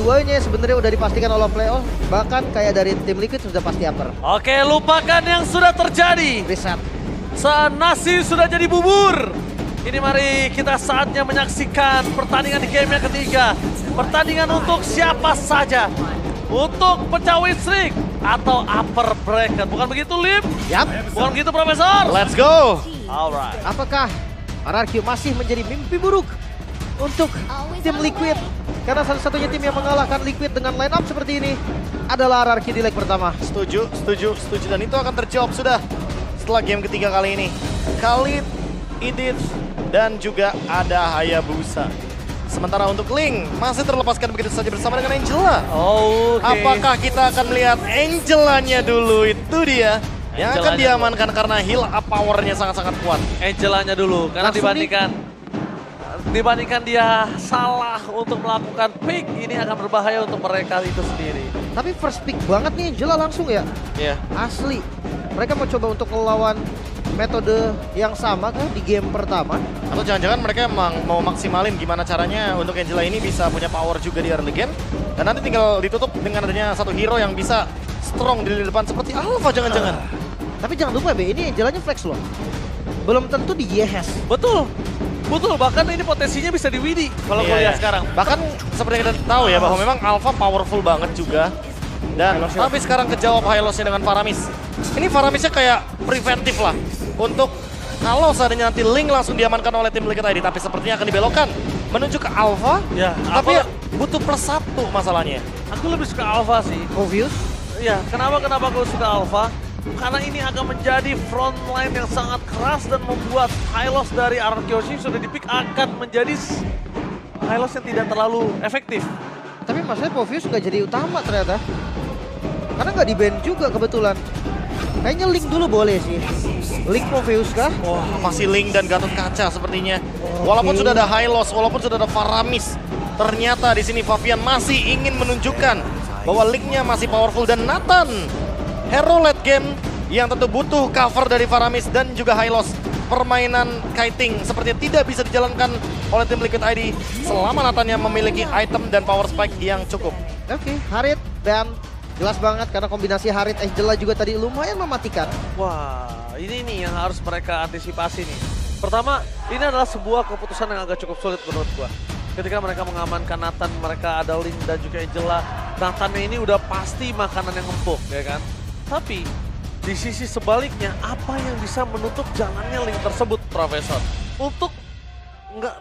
keduanya sebenarnya udah dipastikan oleh playoff. Bahkan kayak dari tim Liquid sudah pasti upper. Oke, lupakan yang sudah terjadi. Reset. Saat nasi sudah jadi bubur. Ini mari kita saatnya menyaksikan pertandingan di game yang ketiga. Pertandingan untuk siapa saja. Untuk pecah win streak atau upper bracket. Bukan begitu, Lim? Yap. Bukan begitu, Profesor? Let's go! Alright. Apakah RRQ masih menjadi mimpi buruk untuk tim Liquid? Karena satu-satunya tim yang mengalahkan Liquid dengan line up seperti ini adalah RRQ di leg pertama. Setuju. Dan itu akan terjawab sudah setelah game ketiga kali ini. Khalid, Idit, dan juga ada Hayabusa. Sementara untuk Link masih terlepaskan begitu saja bersama dengan Angela. Oke. Apakah kita akan melihat Angelanya dulu? Itu dia yang akan diamankan karena heal up powernya sangat-sangat kuat. Angelanya dulu, karena Langsung dibandingkan dia salah untuk melakukan pick, ini akan berbahaya untuk mereka itu sendiri. Tapi first pick banget nih Angela langsung ya. Iya. Asli. Mereka mau coba untuk melawan metode yang sama kan di game pertama. Atau jangan-jangan mereka emang mau maksimalin gimana caranya untuk Angela ini bisa punya power juga di early game. Dan nanti tinggal ditutup dengan adanya satu hero yang bisa strong di depan seperti Alpha jangan-jangan. Tapi jangan lupa B, ini Angelanya flex loh. Belum tentu di YHS. Betul, bahkan ini potensinya bisa di Widi kalau gue lihat sekarang. Bahkan seperti yang kita tahu ya bahwa memang Alpha powerful banget juga. Dan tapi sekarang kejawab Hylosnya dengan Faramis. Ini Faramisnya kayak preventif lah untuk kalau seandainya nanti Link langsung diamankan oleh tim Liquid ID, tapi sepertinya akan dibelokkan menuju ke Alpha. Ya, tapi ya, butuh +1 masalahnya. Aku lebih suka Alpha sih. Obvious. Ya, kenapa gue suka Alpha? Karena ini akan menjadi front line yang sangat keras dan membuat Hylos dari RRQ sudah di-pick akan menjadi Hylos yang tidak terlalu efektif. Tapi maksudnya Povius nggak jadi utama ternyata. Karena nggak di-ban juga kebetulan. Kayaknya Link dulu boleh sih. Link Povius kah? Wah, masih Link dan Gatot Kaca sepertinya. Walaupun sudah ada Hylos, walaupun sudah ada Faramis, ternyata di sini Fabian masih ingin menunjukkan bahwa Linknya masih powerful. Dan Nathan, hero late game yang tentu butuh cover dari Faramis dan juga Hylos. Permainan kiting sepertinya tidak bisa dijalankan oleh tim Liquid ID selama Nathan yang memiliki item dan power spike yang cukup. Oke, Harit dan jelas banget karena kombinasi Harit Angela juga tadi lumayan mematikan. Wah, ini nih yang harus mereka antisipasi nih. Pertama, ini adalah sebuah keputusan yang agak cukup sulit menurut gua. Ketika mereka mengamankan Nathan, mereka ada Link dan juga Angela. Nathannya ini udah pasti makanan yang empuk, ya kan? Tapi di sisi sebaliknya, apa yang bisa menutup jalannya Link tersebut, Profesor? Untuk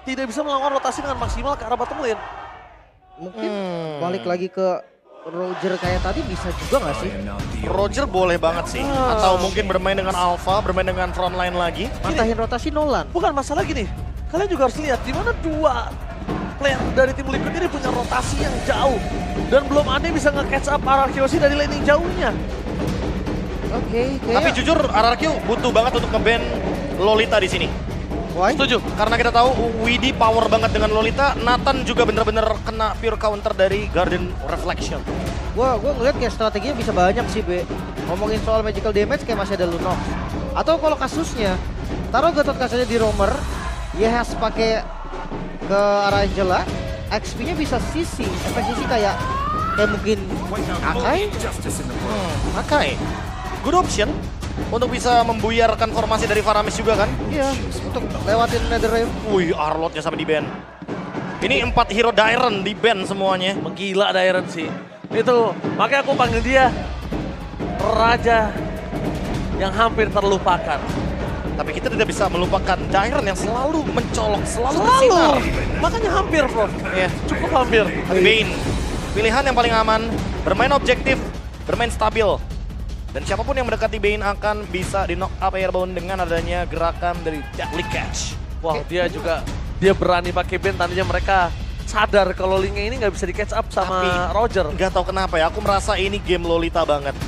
tidak bisa melakukan rotasi dengan maksimal ke arah bottom lane. Mungkin balik lagi ke Roger kayak tadi bisa juga nggak sih? Roger boleh banget sih. Atau mungkin bermain dengan Alpha, bermain dengan frontline lagi. Matahin rotasi Nolan. Bukan masalah gini, kalian juga harus lihat di mana dua player dari tim Liquid ini punya rotasi yang jauh. Dan belum ada yang bisa nge-catch up RRQ dari laning jauhnya. Oke. Tapi jujur RRQ butuh banget untuk nge-ban Lolita di sini. Why? Setuju. Karena kita tahu Widi power banget dengan Lolita, Nathan juga bener-bener kena pure counter dari Garden Reflection. Gua ngeliat kayak strateginya bisa banyak sih, Be. Ngomongin soal magical damage kayak masih ada Lunox. Atau kalau kasusnya, taruh Gatot Kacanya di roamer, YHS pakai ke arah Angela, XP-nya bisa sisi, efek sisi kayak mungkin Akai. Akai. Good option untuk bisa membuyarkan formasi dari Faramis juga kan? Iya, untuk lewatin Netherrealm. Wih, Arlotnya sampai di ban. Ini 4 hero Dairon di ban semuanya. Menggila Dairon sih. Itu, makanya aku panggil dia Raja yang hampir terlupakan. Tapi kita tidak bisa melupakan Dairon yang selalu mencolok, selalu bersinar. Makanya hampir, Prof. Ya, Cukup hampir. Bane, pilihan yang paling aman, bermain objektif, bermain stabil. Dan siapapun yang mendekati Bane akan bisa di knock up airbound dengan adanya gerakan dari Deadly Catch. Wah, dia berani pakai Bane, tadinya mereka sadar kalau Linknya ini nggak bisa di catch up sama Roger. Nggak tahu kenapa ya, aku merasa ini game Lolita banget.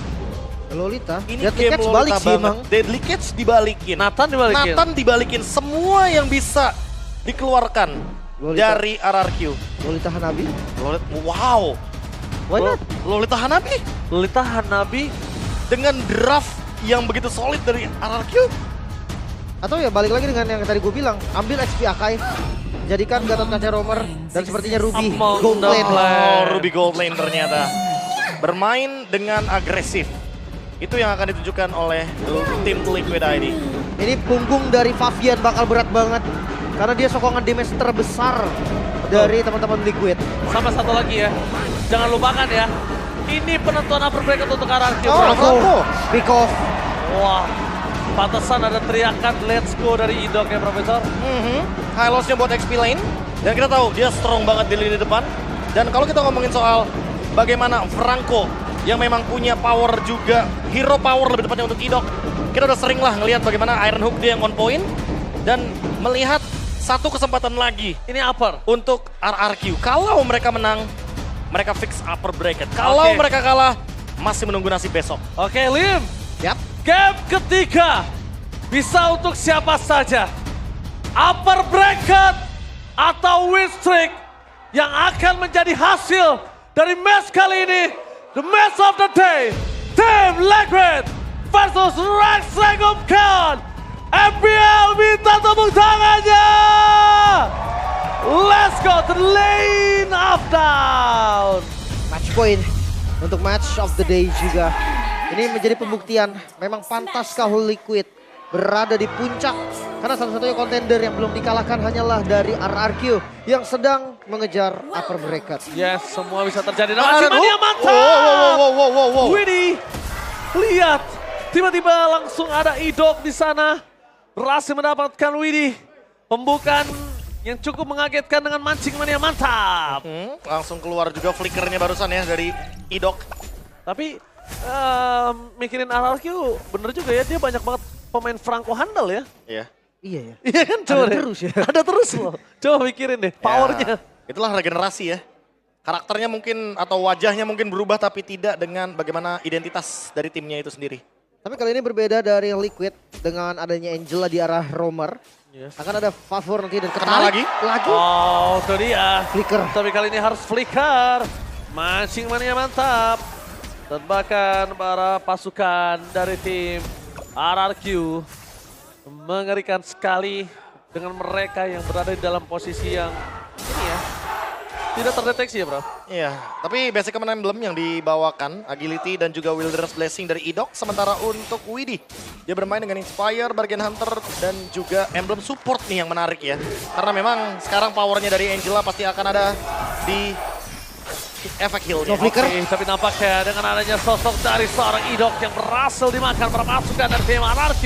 Lolita? Ini Deadly game Catch Lolita balik sih banget. emang. Deadly Catch dibalikin. Nathan dibalikin. Semua yang bisa dikeluarkan Lolita. dari RRQ. Lolita Hanabi? Wow. Why not? Lolita Hanabi Lolita Hanabi dengan draft yang begitu solid dari RRQ. Atau ya balik lagi dengan yang tadi gue bilang, ambil XP Akai. jadikan Gatot Kaca Romer dan sepertinya Ruby Among Gold the Lane. Black. Oh, Ruby Gold Lane ternyata bermain dengan agresif. Itu yang akan ditunjukkan oleh tim Liquid ID. Ini punggung dari Favian bakal berat banget karena dia sokongan damage terbesar dari teman-teman Liquid. Sama satu lagi ya, jangan lupakan ya, ini penentuan upper bracket untuk RRQ. Oh, bro. Franco. Pick off. Wah, pantesan ada teriakan let's go dari Idok ya Profesor. High loss-nya buat XP Lane. Dan kita tahu dia strong banget di lini depan. Dan kalau kita ngomongin soal bagaimana Franco yang memang punya power juga, hero power lebih tepatnya untuk Idok. Kita udah sering lah ngelihat bagaimana Iron Hook dia yang on point. Dan melihat satu kesempatan lagi Ini upper. untuk RRQ. Kalau mereka menang, mereka fix upper bracket. Kalau Oke. mereka kalah, masih menunggu nasib besok. Oke, Lim. Yap. Game ketiga bisa untuk siapa saja. Upper bracket atau win streak yang akan menjadi hasil dari match kali ini. The match of the day. Team Liquid versus Rex Legumkan. FPL minta tepuk tangannya. Let's go to the lane of down. Match point untuk match of the day juga. Ini menjadi pembuktian memang pantaskah Liquid berada di puncak. Karena satu-satunya kontender yang belum dikalahkan hanyalah dari RRQ yang sedang mengejar upper bracket. Yes, semua bisa terjadi. Dan Iron Mania Hook. mantap. Wow. Widih, lihat. Tiba-tiba langsung ada Idok di sana. Berhasil mendapatkan Widih. Pembukaan yang cukup mengagetkan dengan mancing Mania mantap. Langsung keluar juga flickernya barusan ya dari Idok. Tapi mikirin RRQ bener juga ya. Dia banyak banget pemain Franco handal ya. Iya. Iya ya. Iya kan coba Ada deh. terus ya. Ada terus loh. Coba mikirin deh powernya. Ya, itulah regenerasi ya. Karakternya mungkin atau wajahnya mungkin berubah tapi tidak dengan bagaimana identitas dari timnya itu sendiri. Tapi kali ini berbeda dari Liquid dengan adanya Angela di arah Romer. Yes. Akan ada favor nanti dan Kena ketarik lagi? Oh, itu dia. Flicker. Tapi kali ini harus flicker. Mancing Mania mantap. Dan bahkan para pasukan dari tim RRQ mengerikan sekali dengan mereka yang berada di dalam posisi yang ini ya. Tidak terdeteksi ya bro. Iya, tapi basic command emblem yang dibawakan, Agility dan juga Wilderness Blessing dari Idok. Sementara untuk Widih, dia bermain dengan Inspire, Bargain Hunter, dan juga emblem support nih yang menarik ya. Karena memang sekarang powernya dari Angela pasti akan ada di efek heal-nya. No flicker. Oke, tapi nampaknya dengan adanya sosok dari seorang Idok yang berhasil dimakan para pasukan dari tim RRQ.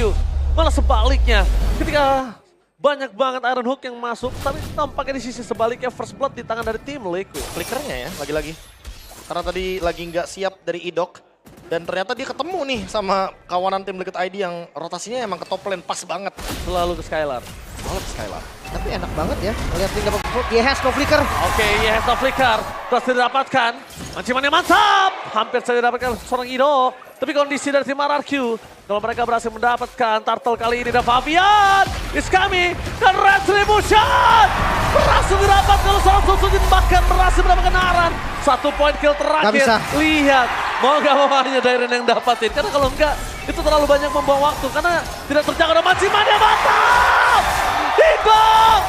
Malah sebaliknya, ketika banyak banget Iron Hook yang masuk, tapi tampaknya di sisi sebaliknya First Blood di tangan dari tim Liquid. Flickernya ya, lagi-lagi. Karena tadi lagi nggak siap dari Idok. Dan ternyata dia ketemu nih sama kawanan tim Liquid ID yang rotasinya emang ke top lane pas banget. Selalu ke Skylar. Banget Skylar. Tapi enak banget ya melihat tim dapat fruit. Dia has no flicker. Oke, yes, no flicker. Berhasil didapatkan. Mancimannya mantap. Hampir saja didapatkan seorang Idok. Tapi kondisi dari tim RRQ, kalau mereka berhasil mendapatkan turtle kali ini, dan Favian is coming. Dan Retribution berhasil didapat kalau seorang Susujin, bahkan berhasil mendapatkan Aran. 1 poin kill terakhir. Gak bisa. Lihat, mau gak mau hanya Dairen yang dapatin. Karena kalau enggak, itu terlalu banyak membuang waktu. Karena tidak terjaga dan Mancimannya mantap. Idok!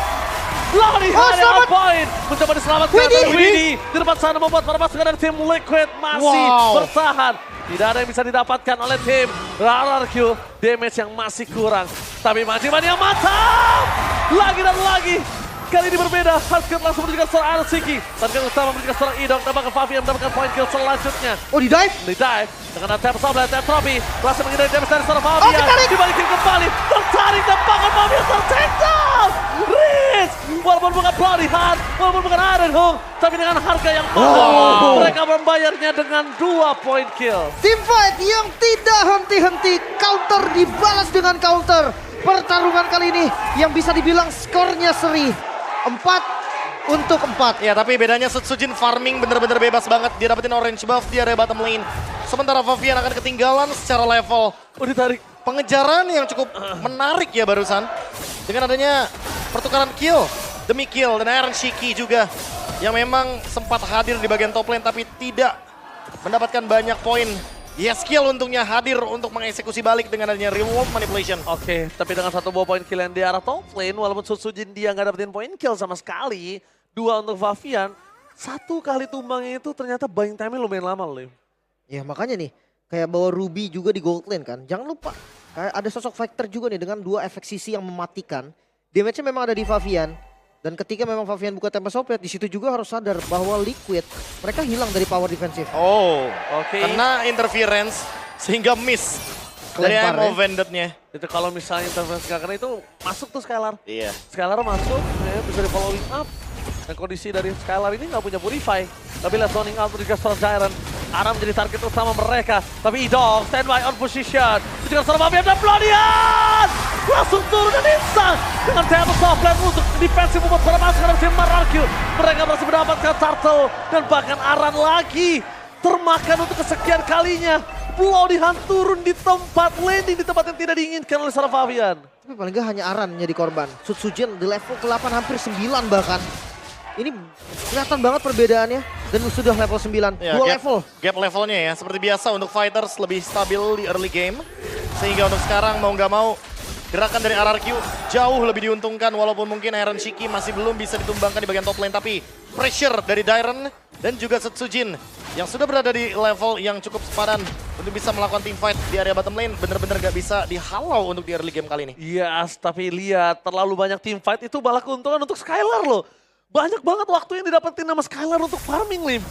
Lari hanya poin. Mencoba diselamatkan oleh Widih. Di depan sana membuat para pasukan dari tim Liquid masih bertahan. Tidak ada yang bisa didapatkan oleh tim RRQ. Damage yang masih kurang. Tapi Mancimannya mantap. Lagi dan lagi. Kali ini berbeda. Hardcore langsung menunjukkan seorang Arsiki. Target utama menunjukkan seorang Idok. Dapatkan Favian mendapatkan poin kill selanjutnya. Oh di dive. Di dive. Dengan tap sablay, tap trophy. Berhasil menghindari damage dari seorang Favian. ketarik. Dibalikin kembali. Tertarik dan bahkan Favian ter-take down. Riz. Walaupun bukan Bloody Heart. Walaupun bukan Iron Hook. Tapi dengan harga yang mahal. Mereka membayarnya dengan 2 poin kill. Team fight yang tidak henti-henti. Counter dibalas dengan counter. Pertarungan kali ini yang bisa dibilang skornya seri. 4 untuk 4. Ya tapi bedanya Sutsujin farming bener-bener bebas banget. Dia dapetin orange buff di area bottom lane. Sementara Favian akan ketinggalan secara level. Oh ditarik. Pengejaran yang cukup menarik ya barusan. Dengan adanya pertukaran kill demi kill. Dan Iron Shiki juga. Yang memang sempat hadir di bagian top lane tapi tidak mendapatkan banyak poin Yeskiel untungnya hadir untuk mengeksekusi balik dengan adanya reward manipulation. Oke, tapi dengan 1 buah poin kill yang di arah top lane, walaupun Sutsujin dia nggak dapetin poin kill sama sekali, 2 untuk Favian, 1 kali tumbangnya itu ternyata buying time-nya lumayan lama loh. Ya makanya nih, kayak bawa Ruby juga di gold lane kan. Jangan lupa, kayak ada sosok fighter juga nih dengan 2 efek sisi yang mematikan. Damage-nya memang ada di Favian. Dan ketika memang Favian buka Tempest of Fate, di situ juga harus sadar bahwa Liquid, mereka hilang dari power defensif. Oh, Oke. kena interference sehingga miss dari Kelempar, ammo ya. Vendetnya. Itu kalau misalnya interference nggak kena itu masuk tuh Skylar. Iya. Skylar masuk, ya, bisa di following up. Dan kondisi dari Skylar ini nggak punya Purify. Tapi lihat zoning out dari Gaston Giant. Aram menjadi target utama mereka. Tapi Idol standby on position. Juga serang Favian dan Blodian! Langsung turun dan instant dengan Tempest of Fate untuk defensif membuat para pasukan dari tim Mararkyu. Mereka berhasil mendapatkan Turtle dan bahkan Aran lagi termakan untuk kesekian kalinya. Blodian turun di tempat landing, di tempat yang tidak diinginkan oleh seorang Favian. Tapi paling nggak hanya Aran menjadi korban. Sutsujin di level ke-8 hampir 9 bahkan. Ini kelihatan banget perbedaannya dan sudah level 9. Ya, 2 level. Gap levelnya ya, seperti biasa untuk fighters lebih stabil di early game. Sehingga untuk sekarang mau nggak mau gerakan dari RRQ jauh lebih diuntungkan walaupun mungkin Iron Shiki masih belum bisa ditumbangkan di bagian top lane. Tapi pressure dari Dairon dan juga Sutsujin yang sudah berada di level yang cukup sepadan untuk bisa melakukan team fight di area bottom lane benar-benar gak bisa dihalau untuk di early game kali ini. Yes, tapi lihat terlalu banyak team fight itu malah keuntungan untuk Skylar loh. Banyak banget waktu yang didapetin sama Skylar untuk farming, Lim.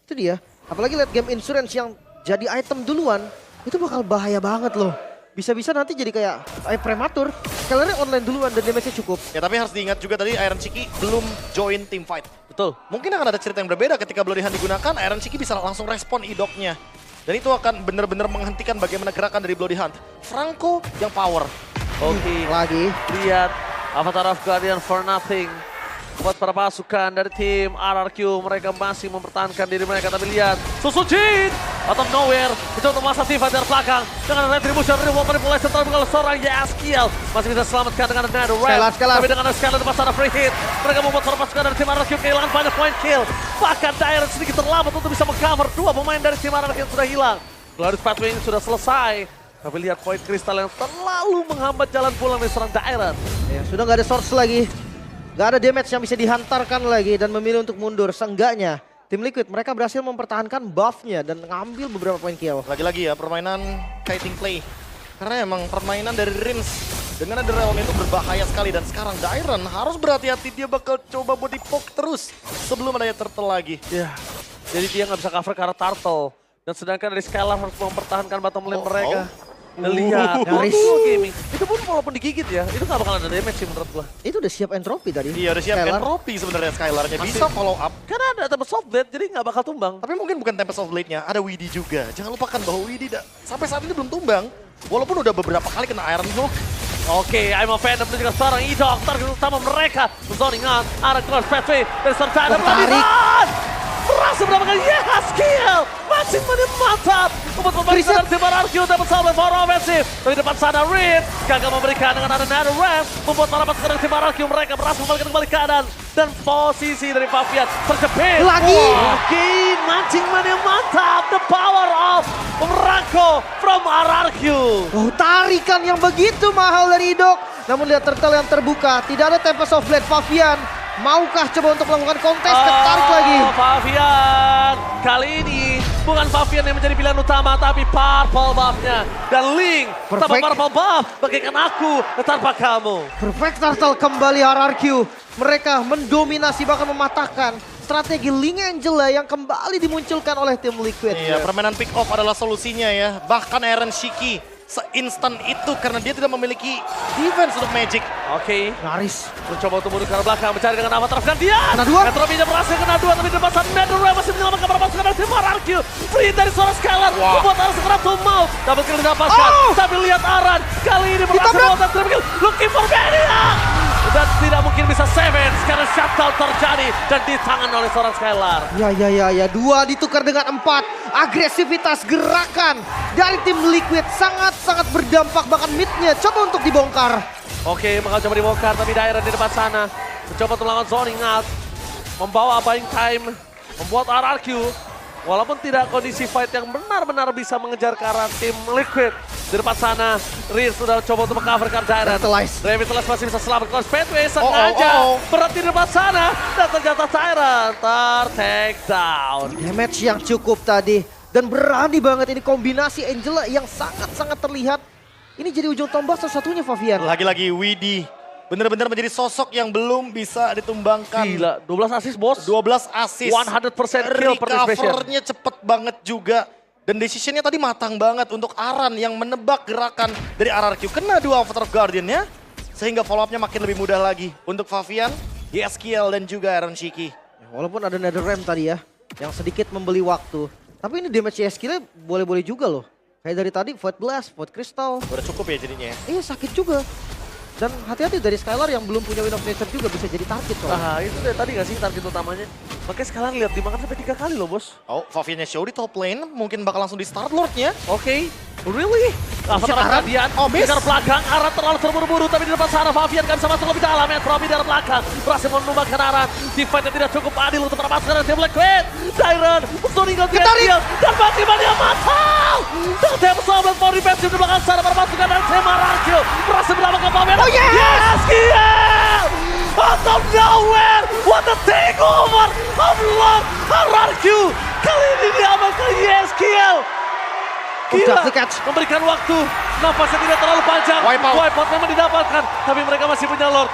Itu dia. Apalagi lihat game insurance yang jadi item duluan. Itu bakal bahaya banget loh. Bisa-bisa nanti jadi kayak prematur. Skylarnya online duluan dan damage-nya cukup. Ya tapi harus diingat juga tadi Iron Shiki belum join team fight. Betul. Mungkin akan ada cerita yang berbeda ketika Bloody Hand digunakan, Iron Shiki bisa langsung respon idoknya. Dan itu akan benar-benar menghentikan bagaimana gerakan dari Bloody Hand. Franco yang power. Oke, Lagi. lihat Avatar of Guardian for nothing. Buat para pasukan dari tim RRQ, mereka masih mempertahankan diri mereka. Tapi lihat, Sutsujin out of nowhere, itu untuk masa Tifa dari belakang. Dengan retribution, reward manipulation, tapi kalau seorang Yeskiel masih bisa selamatkan dengan Nether Realm. Skylar. Tapi dengan Skylar di masa ada free hit, mereka membuat para pasukan dari tim RRQ kehilangan banyak point kill. Bahkan Dairon sedikit terlambat untuk bisa meng-cover 2 pemain dari tim RRQ yang sudah hilang. Glorious Pathway ini sudah selesai. Tapi lihat poin kristal yang terlalu menghambat jalan pulang dari seorang Dairon. Ya, sudah nggak ada source lagi. Nggak ada damage yang bisa dihantarkan lagi dan memilih untuk mundur. Seenggaknya tim Liquid mereka berhasil mempertahankan buff-nya dan ngambil beberapa poin kill. Lagi-lagi ya permainan kiting play. Karena emang permainan dari Rins dengan ada realm itu berbahaya sekali. Dan sekarang Dairon harus berhati-hati, dia bakal coba body poke terus sebelum adanya turtle lagi. Ya, jadi dia nggak bisa cover karena turtle. Dan sedangkan dari Skylar harus mempertahankan bottom lane mereka. Dan lihat, Nyaris. gaming. Itu pun walaupun digigit ya, itu nggak bakal ada damage sih menurut gua. Itu udah siap entropi tadi. Iya udah siap Skylar. entropi sebenarnya Skylarnya. Bisa follow up. Karena ada Tempest of Blade, jadi nggak bakal tumbang. Tapi mungkin bukan Tempest of Blade-nya, ada Widdy juga. Jangan lupakan bahwa Widdy sampai saat ini belum tumbang. Walaupun udah beberapa kali kena Iron Hook. Oke, I'm a fan dan juga seorang Idol. Target utama mereka. Zoning out, ada Glorious Pathway dari serta ada Tertarik. berhasil mendapatkan Yeskiel. Masih mantap. Untuk pemain Christian. dari tim RRQ dapat sampai for offensive. Dari depan sana Reed gagal memberikan dengan ada Nether Realm. Membuat para pasukan dari tim RRQ mereka berhasil membalikan kembali keadaan. Dan posisi dari Favian terjepit. Lagi. Oke, mancing man yang mantap. The power of Ranko from RRQ. Oh, tarikan yang begitu mahal dari Idok. Namun lihat turtle yang terbuka. Tidak ada Tempest of Blade. Favian maukah coba untuk melakukan kontes? Ketarik lagi. Favian. Kali ini bukan Favian yang menjadi pilihan utama, tapi purple buff-nya. Dan Link tanpa Perfect. purple buff, bagaikan aku tanpa kamu. Perfect turtle kembali RRQ. Mereka mendominasi bahkan mematahkan strategi Link Angela yang kembali dimunculkan oleh tim Liquid. Iya, permainan pick off adalah solusinya ya. Bahkan Iron Shiki seinstan itu karena dia tidak memiliki defense untuk Magic. Oke, Nyaris. mencoba untuk mundur ke arah belakang, mencari dengan Avatar dan dia. Kena 2. Metropinya berhasil kena 2, tapi di depan sana Nether Realm masih menyelamatkan para pasukan dari tim RRQ. Free dari seorang Skylar, membuat arah segera to mouth. Double kill didapatkan, tapi lihat Aran kali ini berhasil Ditabrak. membuat triple kill. Looking for Maniac. Dan tidak mungkin bisa savage karena shutdown terjadi dan ditangan oleh seorang Skylar. Ya. 2 ditukar dengan 4. Agresivitas gerakan dari tim Liquid sangat-sangat berdampak. Bahkan mid-nya coba untuk dibongkar. Oke, bakal coba dibongkar, tapi Dairon di depan sana. Mencoba untuk melawan zoning out. Membawa buying time. Membuat RRQ Walaupun tidak kondisi fight yang benar-benar bisa mengejar ke arah tim Liquid. Di depan sana, Riz sudah coba untuk meng-cover Darren. Revitalize masih bisa selamat. Kalau Speedway sengaja berhenti di depan sana. Dan ternyata Tyrant ter-take down. Damage yang cukup tadi. Dan berani banget ini kombinasi Angela yang sangat-sangat terlihat. Ini jadi ujung tombak satu-satunya Favian. Lagi-lagi Widhi benar-benar menjadi sosok yang belum bisa ditumbangkan. Gila, 12 assist bos. 12 assist. 100% kill participation. Recovernya cepet banget juga. Dan decisionnya tadi matang banget untuk Aran yang menebak gerakan dari RRQ. Kena dua Avatar of Guardian ya. Sehingga follow up-nya makin lebih mudah lagi. Untuk Favian, YSKL dan juga Aaron Shiki. Walaupun ada NetherRealm tadi ya, yang sedikit membeli waktu. Tapi ini damage YSKL boleh-boleh juga loh. Kayak dari tadi Void Blast, Void Crystal. Udah cukup ya jadinya ya. Iya sakit juga. Dan hati-hati dari Skylar yang belum punya Wind of Nature juga bisa jadi target soalnya. Nah itu dari tadi gak sih target utamanya. Makanya sekarang lihat dimakan sampai 3 kali loh bos. Oh, Faviannya show di top lane, mungkin bakal langsung di start Lord-nya. Oke, really? Avatar Guardian, miss. dari belakang, Aran terlalu terburu-buru, tapi di depan sana Favian kan sama masuk lebih dalam ya. Tropi dari belakang, berhasil menumbangkan Aran. Di fight yang tidak cukup adil untuk mendapatkan tim Liquid. Dairon, Stunning dia dan bagaimana dia matang. Dan tim Sobat mau defensif di belakang sana, bermasukkan dan tim Arakil. Berhasil mendapatkan Favian. Oh yes! Yes! Out of nowhere, what a takeover of Lord Arakil. Kali ini diamankan YSKL. Gila, memberikan waktu, nafasnya tidak terlalu panjang. Wipeout memang didapatkan, tapi mereka masih punya Lord.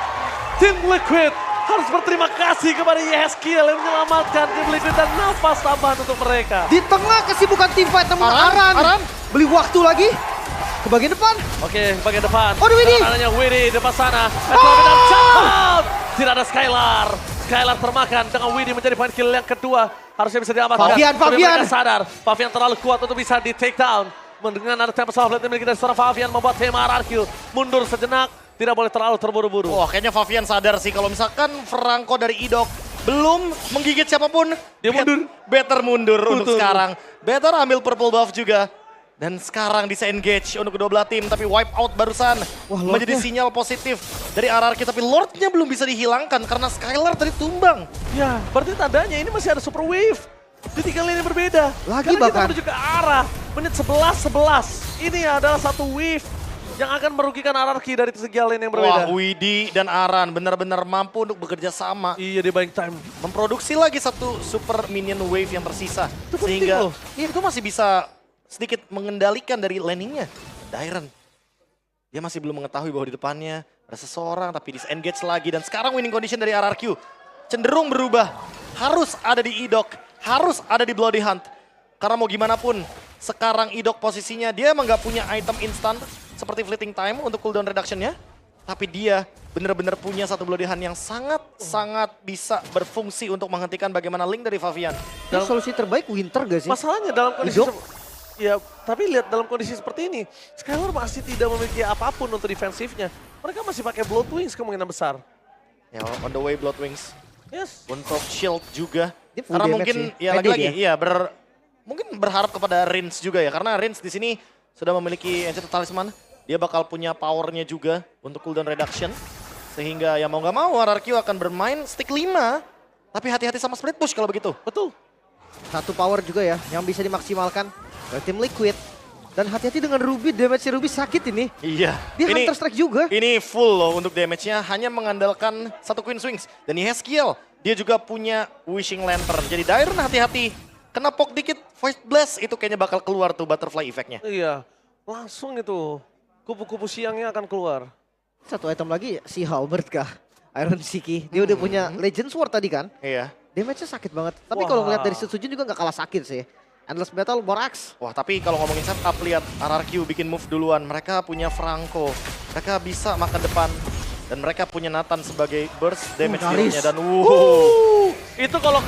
Tim Liquid harus berterima kasih kepada YSKL yang menyelamatkan tim Liquid dan nafas tambahan untuk mereka. Di tengah kesibukan tim fight namun Aran beli waktu lagi ke bagian depan. Oke, bagian depan. Oh, Widhi. Adanya Widhi depan sana. Tidak ada Skylar. Skylar termakan dengan Widhi menjadi point kill yang kedua. Harusnya bisa diamankan. Favian. Sadar, Favian terlalu kuat untuk bisa di take down. Dengan ada Tempest of Blade dimiliki dari seorang Favian membuat tim RRQ mundur sejenak. Tidak boleh terlalu terburu-buru. Wah, kayaknya Favian sadar sih kalau misalkan Franco dari Idok belum menggigit siapapun. Dia mundur. Better mundur untuk sekarang. Better ambil purple buff juga. Dan sekarang bisa engage untuk kedua belah tim, tapi wipe out barusan menjadi sinyal positif dari RRQ. Tapi Lordnya belum bisa dihilangkan karena Skylar tadi tumbang. Ya, berarti tandanya ini masih ada super wave. Di 3 lane yang berbeda. Lagi karena bahkan. kita menuju ke arah menit 11-11. Ini adalah satu wave yang akan merugikan RRQ dari segi lane yang berbeda. Wah, Widhi dan Aran benar-benar mampu untuk bekerja sama. Iya, di buying time. Memproduksi lagi satu super minion wave yang tersisa. Itu penting Sehingga loh. itu masih bisa sedikit mengendalikan dari landingnya. Dairon, dia masih belum mengetahui bahwa di depannya ada seseorang tapi disengage lagi. Dan sekarang winning condition dari RRQ cenderung berubah. Harus ada di Idok, harus ada di Bloody Hunt. Karena mau gimana pun, sekarang Idok posisinya dia emang gak punya item instan seperti Fleeting Time untuk cooldown reduction-nya. Tapi dia benar-benar punya satu Bloody Hunt yang sangat-sangat bisa berfungsi untuk menghentikan bagaimana link dari Favian. Ini solusi terbaik Winter gak sih? Masalahnya dalam kondisi ya, tapi lihat dalam kondisi seperti ini, Skylar masih tidak memiliki apapun untuk defensifnya. Mereka masih pakai Blood Wings kemungkinan besar. Ya, on the way Blood Wings. Yes. Untuk shield juga. Dia full Karena damage mungkin sih. ya lagi-lagi iya mungkin berharap kepada Rins juga ya. Karena Rins di sini sudah memiliki Enchanted Talisman. Dia bakal punya powernya juga untuk cooldown reduction. Sehingga ya mau nggak mau RRQ akan bermain stick 5. Tapi hati-hati sama split push kalau begitu. Betul. Satu power juga ya yang bisa dimaksimalkan dari tim Liquid. Dan hati-hati dengan Ruby, damage Ruby sakit ini. Iya. Dia Hunter Strike juga. Ini full loh untuk damage-nya, hanya mengandalkan satu Queen's Wings. Dan YSKL, dia juga punya Wishing Lantern. Jadi Dairon hati-hati, kena poke dikit, Void Blast itu kayaknya bakal keluar tuh butterfly effect-nya. Iya, langsung itu kupu-kupu siangnya akan keluar. Satu item lagi si Halbert kah? Iron Shiki, dia udah punya Legend Sword tadi kan? Iya. Damage-nya sakit banget, tapi kalau ngeliat dari Sujin juga gak kalah sakit sih. Endless Battle, Borax. Wah, tapi kalau ngomongin setup, lihat RRQ bikin move duluan. Mereka punya Franco, mereka bisa makan depan. Dan mereka punya Nathan sebagai burst damage dealer-nya. Dan itu kalau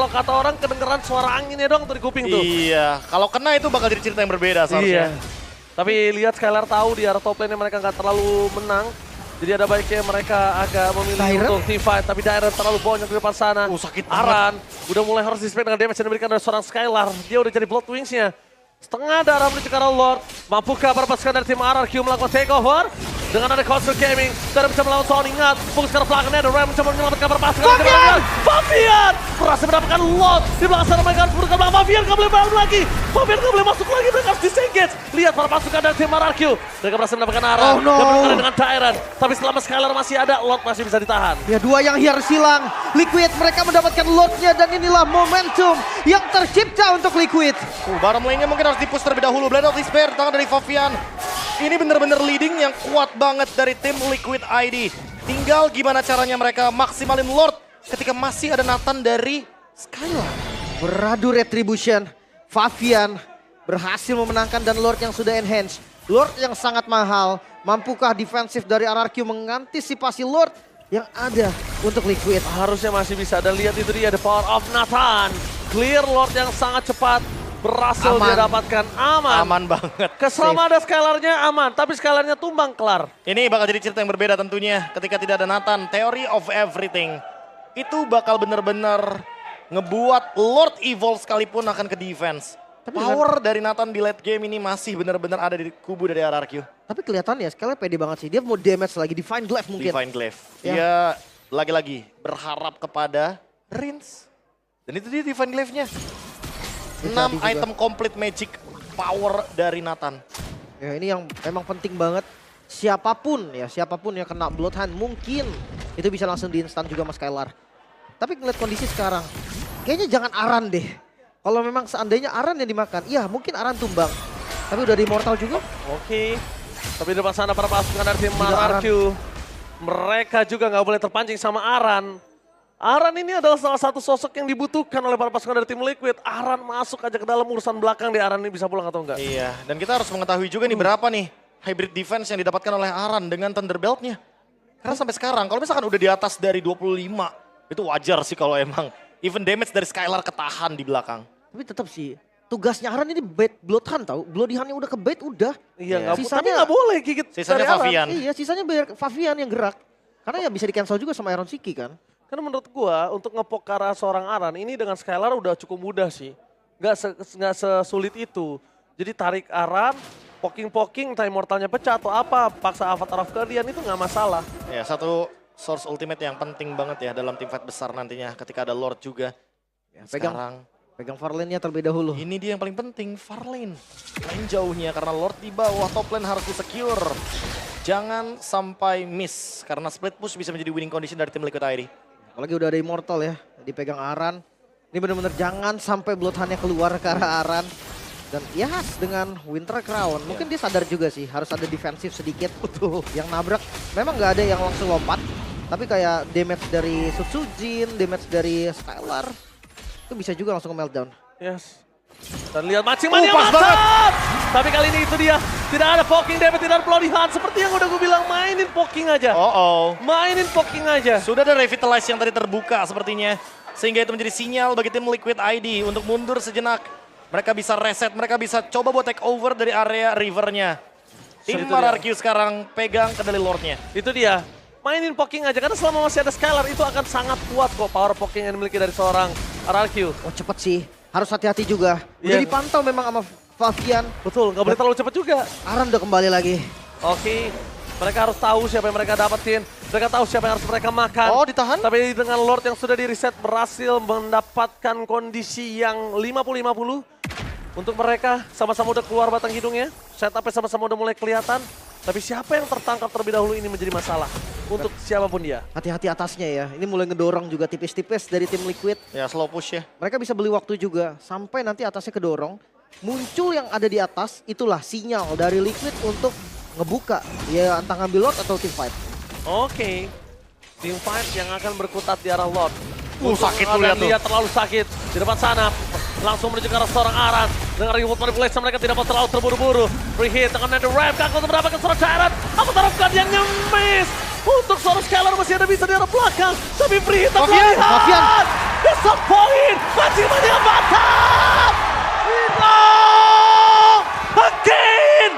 kata orang kedengeran suara anginnya dong dari kuping tuh. Iya, kalau kena itu bakal jadi cerita yang berbeda seharusnya. Iya. Tapi lihat Skylar tahu di arah top lane mereka nggak terlalu menang. Jadi ada baiknya mereka agak memilih untuk team fight. Tapi Dairon terlalu banyak di depan sana. Sakit Aran udah mulai harus display dengan damage yang diberikan dari seorang Skylar. Dia udah jadi Blood Wings-nya. Setengah darah menuju ke arah Lord. Mampukah para pasukan dari tim RRQ melakukan takeover? Dengan ada Console Gaming, tidak bisa melawan Soul. Ingat, fokus ke arah belakangnya, ada Ram mencoba menyelamatkan para pasukan. Fabian berhasil mendapatkan Lord. Di belakang sana mereka harus mundur ke belakang. Fabian nggak boleh balik lagi. Fabian nggak boleh masuk lagi, mereka harus disengage. Lihat para pasukan dari tim RRQ. Mereka berhasil mendapatkan arah. Oh, no. Dan berkali dengan Tyrant. Tapi selama Skylar masih ada, Lord masih bisa ditahan. Ya, dua yang harus hilang. Liquid mereka mendapatkan Lordnya dan inilah momentum yang tercipta untuk Liquid. Bottom lane-nya mungkin harus di-push terlebih dahulu. Blade of Despair, tangan dari Favian. Ini bener-bener leading yang kuat banget dari tim Liquid ID. Tinggal gimana caranya mereka maksimalin Lord ketika masih ada Nathan dari Skylar. Beradu Retribution. Favian berhasil memenangkan dan Lord yang sudah enhance. Lord yang sangat mahal. Mampukah defensif dari RRQ mengantisipasi Lord yang ada untuk Liquid? Harusnya masih bisa. Dan lihat itu dia, the power of Nathan. Clear Lord yang sangat cepat. Berhasil Aman. dia dapatkan, aman. Aman banget. Keselama ada Skylarnya aman, tapi Skylarnya tumbang kelar. Ini bakal jadi cerita yang berbeda tentunya ketika tidak ada Nathan. Theory of everything. Itu bakal bener-bener ngebuat Lord Evolve sekalipun akan ke defense. Tapi Power dari Nathan di late game ini masih bener-bener ada di kubu dari RRQ. Tapi kelihatannya Skylar pede banget sih. Dia mau damage lagi, Divine Glaive mungkin. Divine Glaive. Ya. Dia lagi-lagi berharap kepada Rinse. Dan itu dia Divine Glaive-nya. 6 juga. item complete magic power dari Nathan. Ya, ini yang memang penting banget. Siapapun yang kena Bloodhound mungkin itu bisa langsung di instan juga Mas Skylar. Tapi ngeliat kondisi sekarang, kayaknya jangan Aran deh. Kalau memang seandainya Aran yang dimakan, iya mungkin Aran tumbang. Tapi udah di Immortal juga. Oke. Tapi di depan sana para pasukan dari tim Juga RRQ. Mereka juga nggak boleh terpancing sama Aran. Aran ini adalah salah satu sosok yang dibutuhkan oleh para pasukan dari tim Liquid. Aran masuk aja ke dalam urusan belakang deh, Aran ini bisa pulang atau enggak. Iya, dan kita harus mengetahui juga nih berapa nih hybrid defense yang didapatkan oleh Aran dengan Thunderbelt-nya. Karena sampai sekarang kalau misalkan udah di atas dari 25, itu wajar sih kalau emang even damage dari Skylar ketahan di belakang. Tapi tetap sih, tugasnya Aran ini bait Bloodhound tau. Bloodhound-nya udah ke bait udah. Iya, nggak Sisanya- tapi nggak boleh gigit Sisanya dari Aran. Favian. Iya, sisanya biar Favian yang gerak. Karena ya bisa di cancel juga sama Iron Siki kan. Karena menurut gua untuk ngepok ke arah seorang Aran ini dengan Skylar udah cukup mudah sih. Nggak sesulit itu. Jadi tarik Aran, poking-poking, time mortalnya pecah atau apa, paksa Avatar of Guardian itu nggak masalah. Ya, satu source ultimate yang penting banget ya dalam tim fight besar nantinya ketika ada Lord juga. Ya, Sekarang pegang Farlane-nya terlebih dahulu. ini dia yang paling penting, Farlane. Lane jauhnya karena Lord di bawah, top lane harus di-secure. Jangan sampai miss karena split push bisa menjadi winning condition dari tim Liquid ID. Apalagi udah ada Immortal ya, dipegang Aran. Ini benar-benar jangan sampai Bloodhound-nya keluar ke arah Aran. Dan ya dengan Winter Crown, mungkin dia sadar juga sih harus ada defensif sedikit. Yang nabrak, memang nggak ada yang langsung lompat. Tapi kayak damage dari Sutsujin, damage dari Skylar, itu bisa juga langsung ke meltdown. Yes. Dan lihat matching-matching pas banget. Tapi kali ini itu dia, tidak ada poking damage, tidak ada bloody hand. Seperti yang udah gue bilang, mainin poking aja. Mainin poking aja. Sudah ada revitalize yang tadi terbuka sepertinya. Sehingga itu menjadi sinyal bagi tim Liquid ID untuk mundur sejenak. Mereka bisa reset, mereka bisa coba buat take over dari area rivernya. Tim Itu dia. RRQ sekarang pegang kendali Lordnya. Itu dia. Mainin poking aja, karena selama masih ada Skylar itu akan sangat kuat kok power poking yang dimiliki dari seorang RRQ. Oh cepet sih, harus hati-hati juga. Udah Iya. dipantau memang sama Favian. Betul, nggak boleh terlalu cepat juga. Aran udah kembali lagi. Oke, mereka harus tahu siapa yang mereka dapetin. Mereka tahu siapa yang harus mereka makan. Oh, ditahan? Tapi dengan Lord yang sudah di reset berhasil mendapatkan kondisi yang 50-50. Untuk mereka sama-sama udah keluar batang hidungnya. Setupnya sama-sama udah mulai kelihatan. Tapi siapa yang tertangkap terlebih dahulu ini menjadi masalah. Untuk siapapun dia. Hati-hati atasnya ya. Ini mulai ngedorong juga tipis-tipis dari tim Liquid. Ya slow push ya. Mereka bisa beli waktu juga sampai nanti atasnya kedorong. Muncul yang ada di atas, itulah sinyal dari Liquid untuk ngebuka. Ya entah ngambil Lord atau team fight. Oke. Team fight yang akan berkutat di arah Lord. Sakit tuh lihat tuh. Lihat terlalu sakit. Di depan sana langsung menuju ke arah seorang Aran. Dengan reward manipulation mereka tidak mau terlalu terburu-buru. Free hit dengan Nether Ram. Kakak untuk mendapatkan seorang Tyrant. Avatar of Guardian yang miss. Untuk seorang Skylar masih ada bisa di arah belakang. Tapi free hit dan Favian. Bloodhound. It's a point. Masing-masing Avatar. No! Again!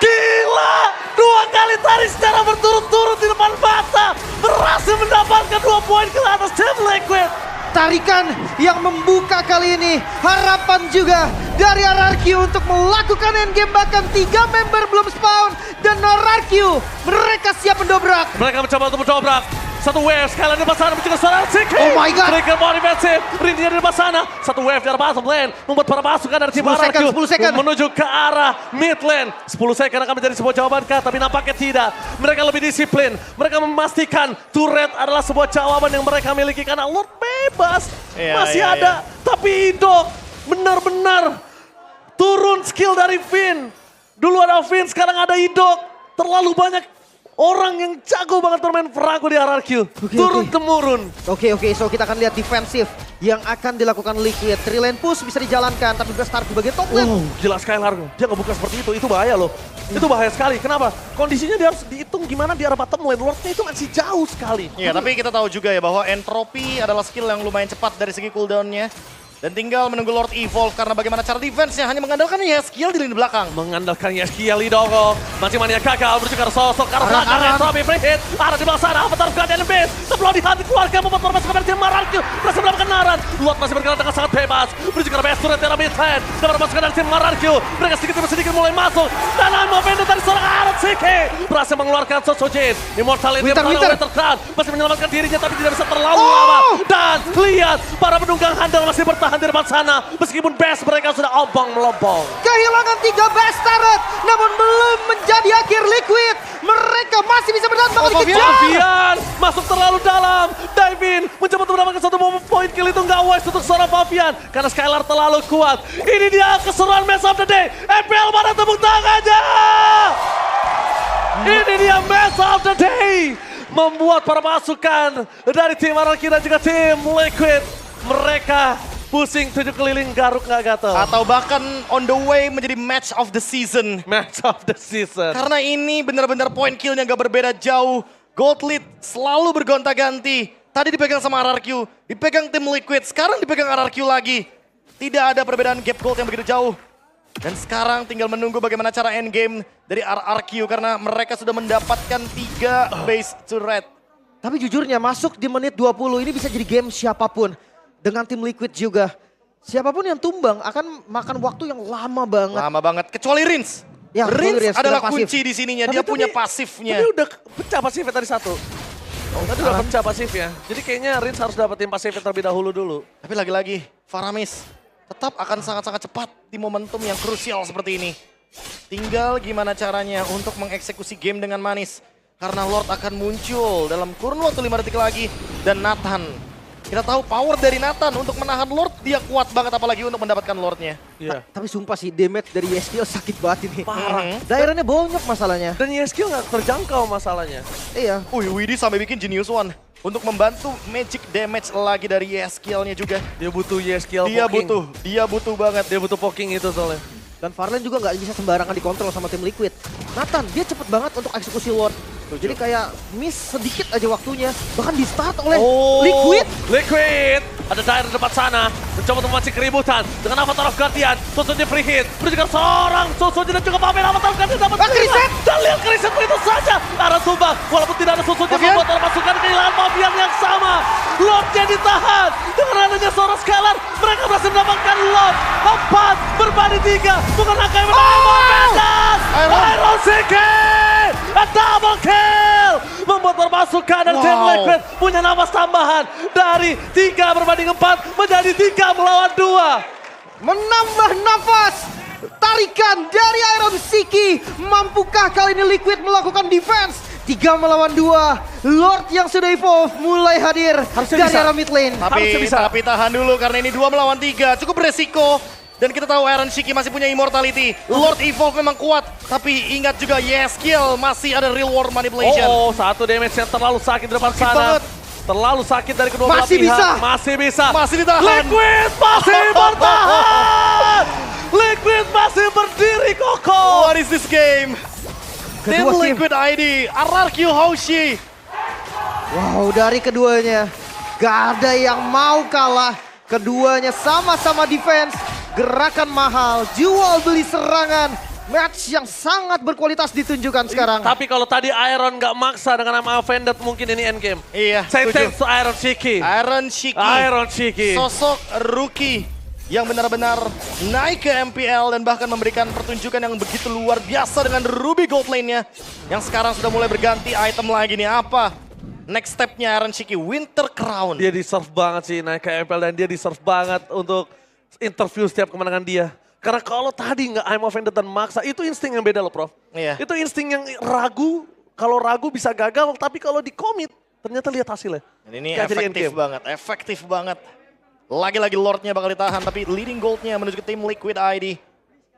Gila! Dua kali tarik secara berturut-turut di depan mata. Berhasil mendapatkan 2 poin ke atas tim Liquid. Tarikan yang membuka kali ini. Harapan juga dari RRQ untuk melakukan endgame, bahkan 3 member belum spawn. Dan RRQ, mereka siap mendobrak. Mereka mencoba untuk mendobrak. Satu wave sekali di depan sana mencegah serangan Siki. Oh my god. Trigger more defensif. Rindinya di depan sana. Satu wave dari bottom lane. Membuat para pasukan dari tim 10 second, RRQ 10 second. menuju ke arah mid lane. 10 second akan menjadi sebuah jawaban kah? Tapi nampaknya tidak. Mereka lebih disiplin. Mereka memastikan turret adalah sebuah jawaban yang mereka miliki. Karena Lord bebas. Masih ada. Tapi Idok benar-benar turun skill dari Finn. Dulu ada Finn, sekarang ada Idok. Terlalu banyak orang yang jago banget bermain Franco di RRQ. Turun-temurun. Oke, so kita akan lihat defensif yang akan dilakukan Liquid. 3 lane push bisa dijalankan, tapi Bestart di bagian top lane. Gila Skylar, dia ngebuka seperti itu bahaya loh. Itu bahaya sekali, kenapa? Kondisinya dia harus dihitung gimana di arah bottom lane, Lordnya itu masih jauh sekali. Iya, tapi kita tahu juga ya bahwa Entropy adalah skill yang lumayan cepat dari segi cooldown-nya. Dan tinggal menunggu Lord Evolve karena bagaimana cara defense-nya hanya mengandalkan Yeskiel di lini belakang. Mengandalkan Yeskiel Idongo. Masih mania gagal menuju ke sosok karena belakang Entropy free hit. Ada di bawah sana, Avatar Guardian Base. Sebelum di hati keluarga membuat formasi kepada tim RRQ. Berhasil mendapatkan naran. Luat masih bergerak dengan sangat bebas. Menuju ke base turret dari mid lane. Dapat masukkan dari tim RRQ. Mereka sedikit demi sedikit mulai masuk. Dan Amo Vendor dari seorang Arad Siki. Berhasil mengeluarkan Sosojin. Immortality Winter Crown. Masih menyelamatkan dirinya tapi tidak bisa terlalu lama. Dan lihat para penunggang handal masih bertahan di depan sana. Meskipun base mereka sudah obong-melobong. Kehilangan 3 base turret, namun belum menjadi akhir Liquid. Mereka masih bisa bertahan, bahkan dikejar. Fabian masuk terlalu dalam. Divin mencoba untuk mendapatkan satu poin kill itu nggak wise untuk seorang Fabian. Karena Skylar terlalu kuat. Ini dia keseruan match of the day. FPL mana tepuk tangannya? Ini dia match of the day. Membuat para pasukan dari tim RRQ dan juga tim Liquid. Mereka pusing 7 keliling garuk nggak gatel. Atau bahkan on the way menjadi match of the season. Match of the season. Karena ini benar-benar poin killnya gak berbeda jauh. Gold lead selalu bergonta-ganti. Tadi dipegang sama RRQ, dipegang tim Liquid, sekarang dipegang RRQ lagi. Tidak ada perbedaan gap gold yang begitu jauh. Dan sekarang tinggal menunggu bagaimana cara endgame dari RRQ karena mereka sudah mendapatkan 3 base turret. Tapi jujurnya masuk di menit 20 ini bisa jadi game siapapun. Dengan tim Liquid juga. Siapapun yang tumbang akan makan waktu yang lama banget. Lama banget, kecuali Rins. Ya, Rins adalah pasif. kunci di sininya, dia punya pasifnya. Tapi udah pecah pasifnya tadi satu. Tadi udah pecah pasifnya. Jadi kayaknya Rins harus dapetin pasifnya terlebih dahulu dulu. Tapi lagi-lagi, Faramis tetap akan sangat-sangat cepat di momentum yang krusial seperti ini. Tinggal gimana caranya untuk mengeksekusi game dengan manis. Karena Lord akan muncul dalam kurun waktu 5 detik lagi. Dan Nathan. Kita tahu power dari Nathan untuk menahan Lord, dia kuat banget apalagi untuk mendapatkan Lordnya. Iya. Tapi sumpah sih, damage dari Yeskiel sakit banget ini. Parah. Daerahnya bonyok masalahnya. Dan Yeskiel nggak terjangkau masalahnya. Iya. Widi sampai bikin Genius One untuk membantu magic damage lagi dari Yeskielnya juga. Dia butuh Yeskiel Dia poking. butuh banget. Dia butuh poking itu soalnya. Dan Farlan juga nggak bisa sembarangan dikontrol sama tim Liquid. Nathan, dia cepet banget untuk eksekusi Lord. Jadi kayak miss sedikit aja waktunya. Bahkan di start oleh Liquid. Liquid! Ada daerah depan sana. Mencoba untuk memancing keributan. Dengan Avatar of Guardian. Sosonya free hit. Berikan seorang Sosonya dan juga Pamer. Avatar of Guardian dapat Kriset! Dan lihat Kriset begitu saja. Arah tumbang. Walaupun tidak ada Sosonya membuat para pasukan kehilangan Fabian yang sama. Lordnya ditahan. Dengan adanya seorang Skylar. Mereka berhasil mendapatkan Lord. 4 berbanding 3. Bukan angka yang menang. Iron Siki! A double kill! Membuat pasukan dan tim Liquid punya nafas tambahan dari 3 berbanding 4 menjadi 3 melawan 2. Menambah nafas. Tarikan dari Iron Siki. Mampukah kali ini Liquid melakukan defense? 3 melawan 2. Lord yang sudah evolve mulai hadir dari arah mid lane. Tapi tahan dulu karena ini 2 melawan 3. Cukup beresiko. Dan kita tahu Iron Shiki masih punya immortality. Lord Evolve memang kuat. Tapi ingat juga Yeskiel masih ada real world manipulation. Oh, satu damage yang terlalu sakit di depan sana. banget. Terlalu sakit dari kedua belah Masih pihak. bisa. Masih bisa. Masih ditahan. Liquid masih bertahan. Liquid masih berdiri kokoh. What is this game? Tim Kedua tim. Liquid ID, RRQ Hoshi. Wow, dari keduanya gak ada yang mau kalah. Keduanya sama-sama defense. Gerakan mahal, jual beli serangan. Match yang sangat berkualitas ditunjukkan sekarang. Tapi kalau tadi Iron nggak maksa dengan nama Offended, mungkin ini endgame. Iya, Saya setuju. thanks to Iron Shiki. Iron Shiki. Shiki. Sosok rookie yang benar-benar naik ke MPL dan bahkan memberikan pertunjukan yang begitu luar biasa dengan Ruby Gold lane-nya. Yang sekarang sudah mulai berganti item lagi nih. Apa next step-nya Iron Shiki? Winter Crown. Dia deserve banget sih naik ke MPL dan dia deserve banget untuk interview setiap kemenangan dia. Karena kalau tadi nggak I'm Offended dan maksa, itu insting yang beda loh Prof. Iya. Itu insting yang ragu, kalau ragu bisa gagal, tapi kalau di commit ternyata lihat hasilnya. Dan ini Kayak jadi efektif banget. Lagi-lagi Lordnya bakal ditahan, tapi leading goldnya menuju ke tim Liquid ID.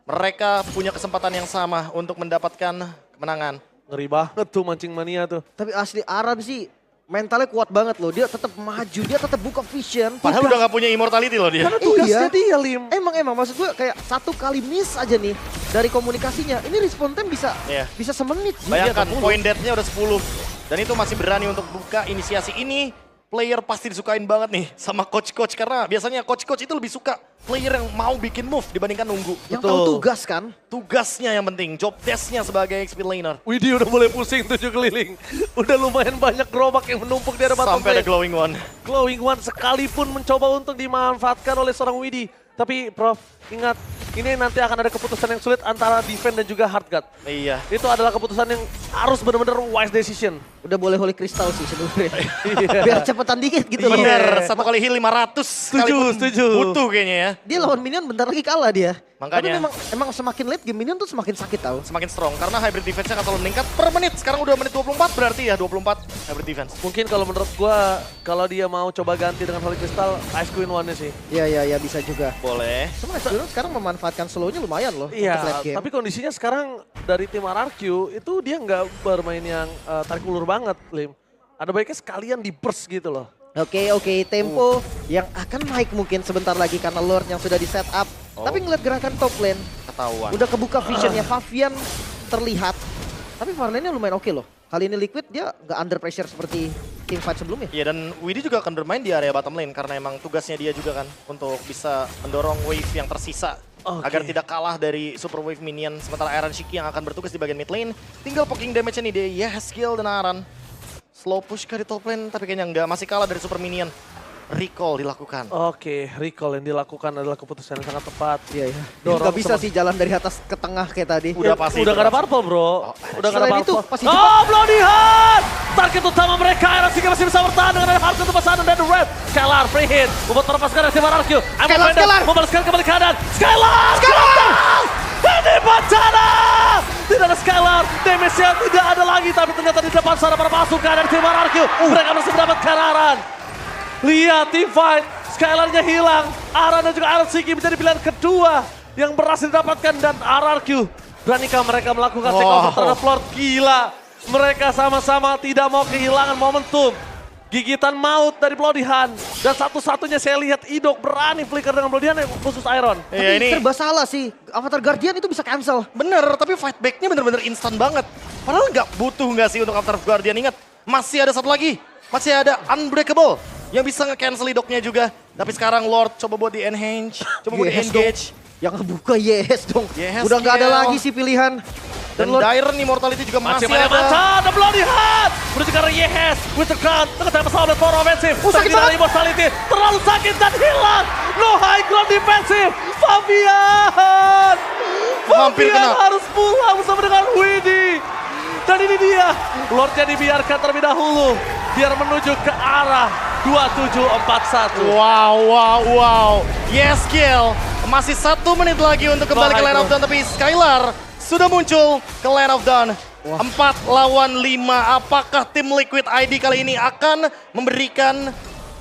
Mereka punya kesempatan yang sama untuk mendapatkan kemenangan. Ngeri banget tuh mancing mania tuh. Tapi asli Aran sih mentalnya kuat banget loh. Dia tetap maju, dia tetap buka vision. Padahal udah gak punya immortality loh dia. Karena tugasnya Iya. dia, Lim. Emang maksud gue kayak satu kali miss aja nih dari komunikasinya. Ini respawn time bisa Iya. bisa semenit. Bayangkan, Iya, point death-nya udah 10. Dan itu masih berani untuk buka inisiasi ini. Player pasti disukain banget nih sama coach-coach. Karena biasanya coach-coach itu lebih suka player yang mau bikin move dibandingkan nunggu. Yang tahu tugas kan. Tugasnya yang penting, job desk-nya sebagai XP laner. Widih udah mulai pusing 7 keliling. Udah lumayan banyak gerobak yang menumpuk di arah bottom Sampai ada lane. glowing one. Glowing One sekalipun mencoba untuk dimanfaatkan oleh seorang Widih. Tapi Prof, ingat, ini nanti akan ada keputusan yang sulit antara defense dan juga hard guard. Iya. Itu adalah keputusan yang harus benar-benar wise decision. Udah boleh holy crystal sih sebenarnya. Biar cepetan dikit gitu loh. Bener, satu kali heal 500. sekalipun setuju. Butuh kayaknya ya. Dia lawan minion bentar lagi kalah dia. Tapi Makanya. emang semakin late game minion tuh semakin sakit tau. Semakin strong karena hybrid defense-nya akan selalu meningkat per menit. Sekarang udah menit 24 berarti ya 24 hybrid defense. Mungkin kalau menurut gua, kalau dia mau coba ganti dengan Holy Crystal, Ice Queen One-nya sih. Iya bisa juga. Boleh. Cuma National sekarang memanfaatkan slownya lumayan loh untuk late Iya, game. tapi kondisinya sekarang dari tim RRQ itu dia nggak bermain yang tarik ulur banget, Lim. Ada baiknya sekalian di burst gitu loh. Oke, tempo yang akan naik mungkin sebentar lagi karena Lord yang sudah di set up. Tapi ngeliat gerakan top lane, Ketahuan. udah kebuka visionnya Favian terlihat. Tapi Farlane-nya lumayan oke loh. Kali ini Liquid dia nggak under pressure seperti tim fight sebelumnya. Iya, dan Widhi juga akan bermain di area bottom lane karena emang tugasnya dia juga kan untuk bisa mendorong wave yang tersisa. Oke. Agar tidak kalah dari super wave minion. Sementara Iron Shiki yang akan bertugas di bagian mid lane. Tinggal poking damage-nya nih dia. Yes, skill dan Aran. Slow push ke di top lane tapi kayaknya enggak. Masih kalah dari super minion. Recall dilakukan. Oke, recall yang dilakukan adalah keputusan yang sangat tepat. Iya. Dorong Nggak bisa sama- sih jalan dari atas ke tengah kayak tadi. Udah pasti. Udah gak ada purple bro. Udah gak ada Selain itu, purple. pasti Oh, Bloody Hand! Target utama mereka, RRQ masih bisa bertahan dengan ada Harkun tempat sana dan Red. Skylar, free hit. Membuat melepaskan dari tim RRQ. Skylar! Membalaskan kembali ke kanan. Skylar! Ini bencana! Tidak ada Skylar, damage-nya tidak ada lagi. Tapi ternyata di depan sana para pasukan dari tim RRQ. Mereka masih mendapatkan Aran. Lihat team fight, Skylar-nya hilang. Aran dan juga Iron Shiki menjadi pilihan kedua yang berhasil didapatkan dan RRQ. Beranikah mereka melakukan take over terhadap Lord? Gila. Mereka sama-sama tidak mau kehilangan momentum. Gigitan maut dari Bloody Hand. Dan satu-satunya saya lihat Idok berani flicker dengan Bloody Hand khusus Iron. Tapi Iya, ini serba salah sih. Avatar Guardian itu bisa cancel. bener, tapi fight back-nya bener-bener instan banget. Padahal nggak butuh nggak sih untuk Avatar Guardian. Ingat, masih ada satu lagi. Masih ada Unbreakable yang bisa nge-cancel idoknya juga. Tapi sekarang Lord coba buat di-enhance, coba buat Yes di-engage. Yang ngebuka yes dong. Yes, Udah nggak ada Kiel. lagi sih pilihan. Dan Lord- Dire Immortality juga masih banyak ada. mata, ada Bloody Hand. Menuju ke arah Yes, with the crown. Tengah-tengah pesawat dan power offensive. Sakit Tidak ada banget. immortality. Terlalu sakit dan hilang. No high ground defensive. Fabian. Hampir Fabian kena. harus pulang bersama dengan Widhi. Dan ini dia. Lordnya dibiarkan terlebih dahulu. Biar menuju ke arah 2741. Wow. Yes, Kiel. Masih 1 menit lagi untuk kembali ke Land of Dawn. Tapi Skylar sudah muncul ke Land of Dawn. 4 lawan 5. Apakah tim Liquid ID kali ini akan memberikan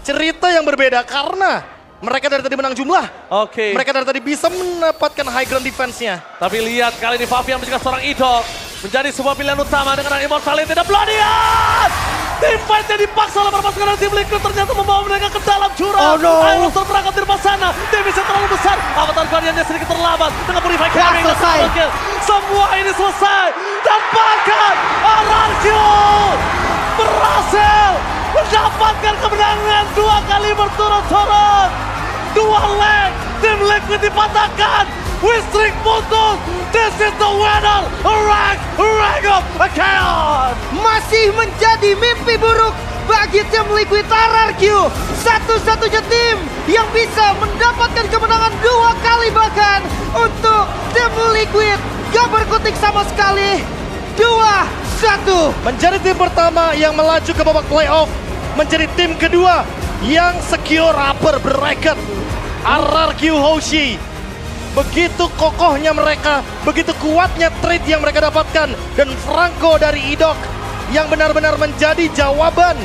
cerita yang berbeda? Karena mereka dari tadi menang jumlah. Oke. Mereka dari tadi bisa mendapatkan high ground defense-nya. Tapi lihat kali ini Fabian menjadi seorang idol. Menjadi sebuah pilihan utama dengan immortality dan Bloody Hand. Tim fight yang dipaksa oleh para pasukan dari tim Liquid ternyata membawa mereka ke dalam jurang. Oh, no. Iron terperangkap di depan sana. Damage terlalu besar. Avatar Guardian-nya sedikit terlambat. Dengan Purify Carrying dan selesai. double kill. Semua ini selesai. Dan bahkan RRQ berhasil mendapatkan kemenangan 2 kali berturut-turut. 2 leg tim Liquid dipatahkan. Wistrik putus. This is the winner. Rank of Chaos. Masih menjadi mimpi buruk bagi tim Liquid RRQ. Satu-satunya tim yang bisa mendapatkan kemenangan 2 kali bahkan untuk tim Liquid. Gak berkutik sama sekali. 2-1. Menjadi tim pertama yang melaju ke babak playoff, menjadi tim kedua yang secure upper bracket. RRQ Hoshi, begitu kokohnya mereka, begitu kuatnya trade yang mereka dapatkan, dan Franco dari IDOC yang benar-benar menjadi jawaban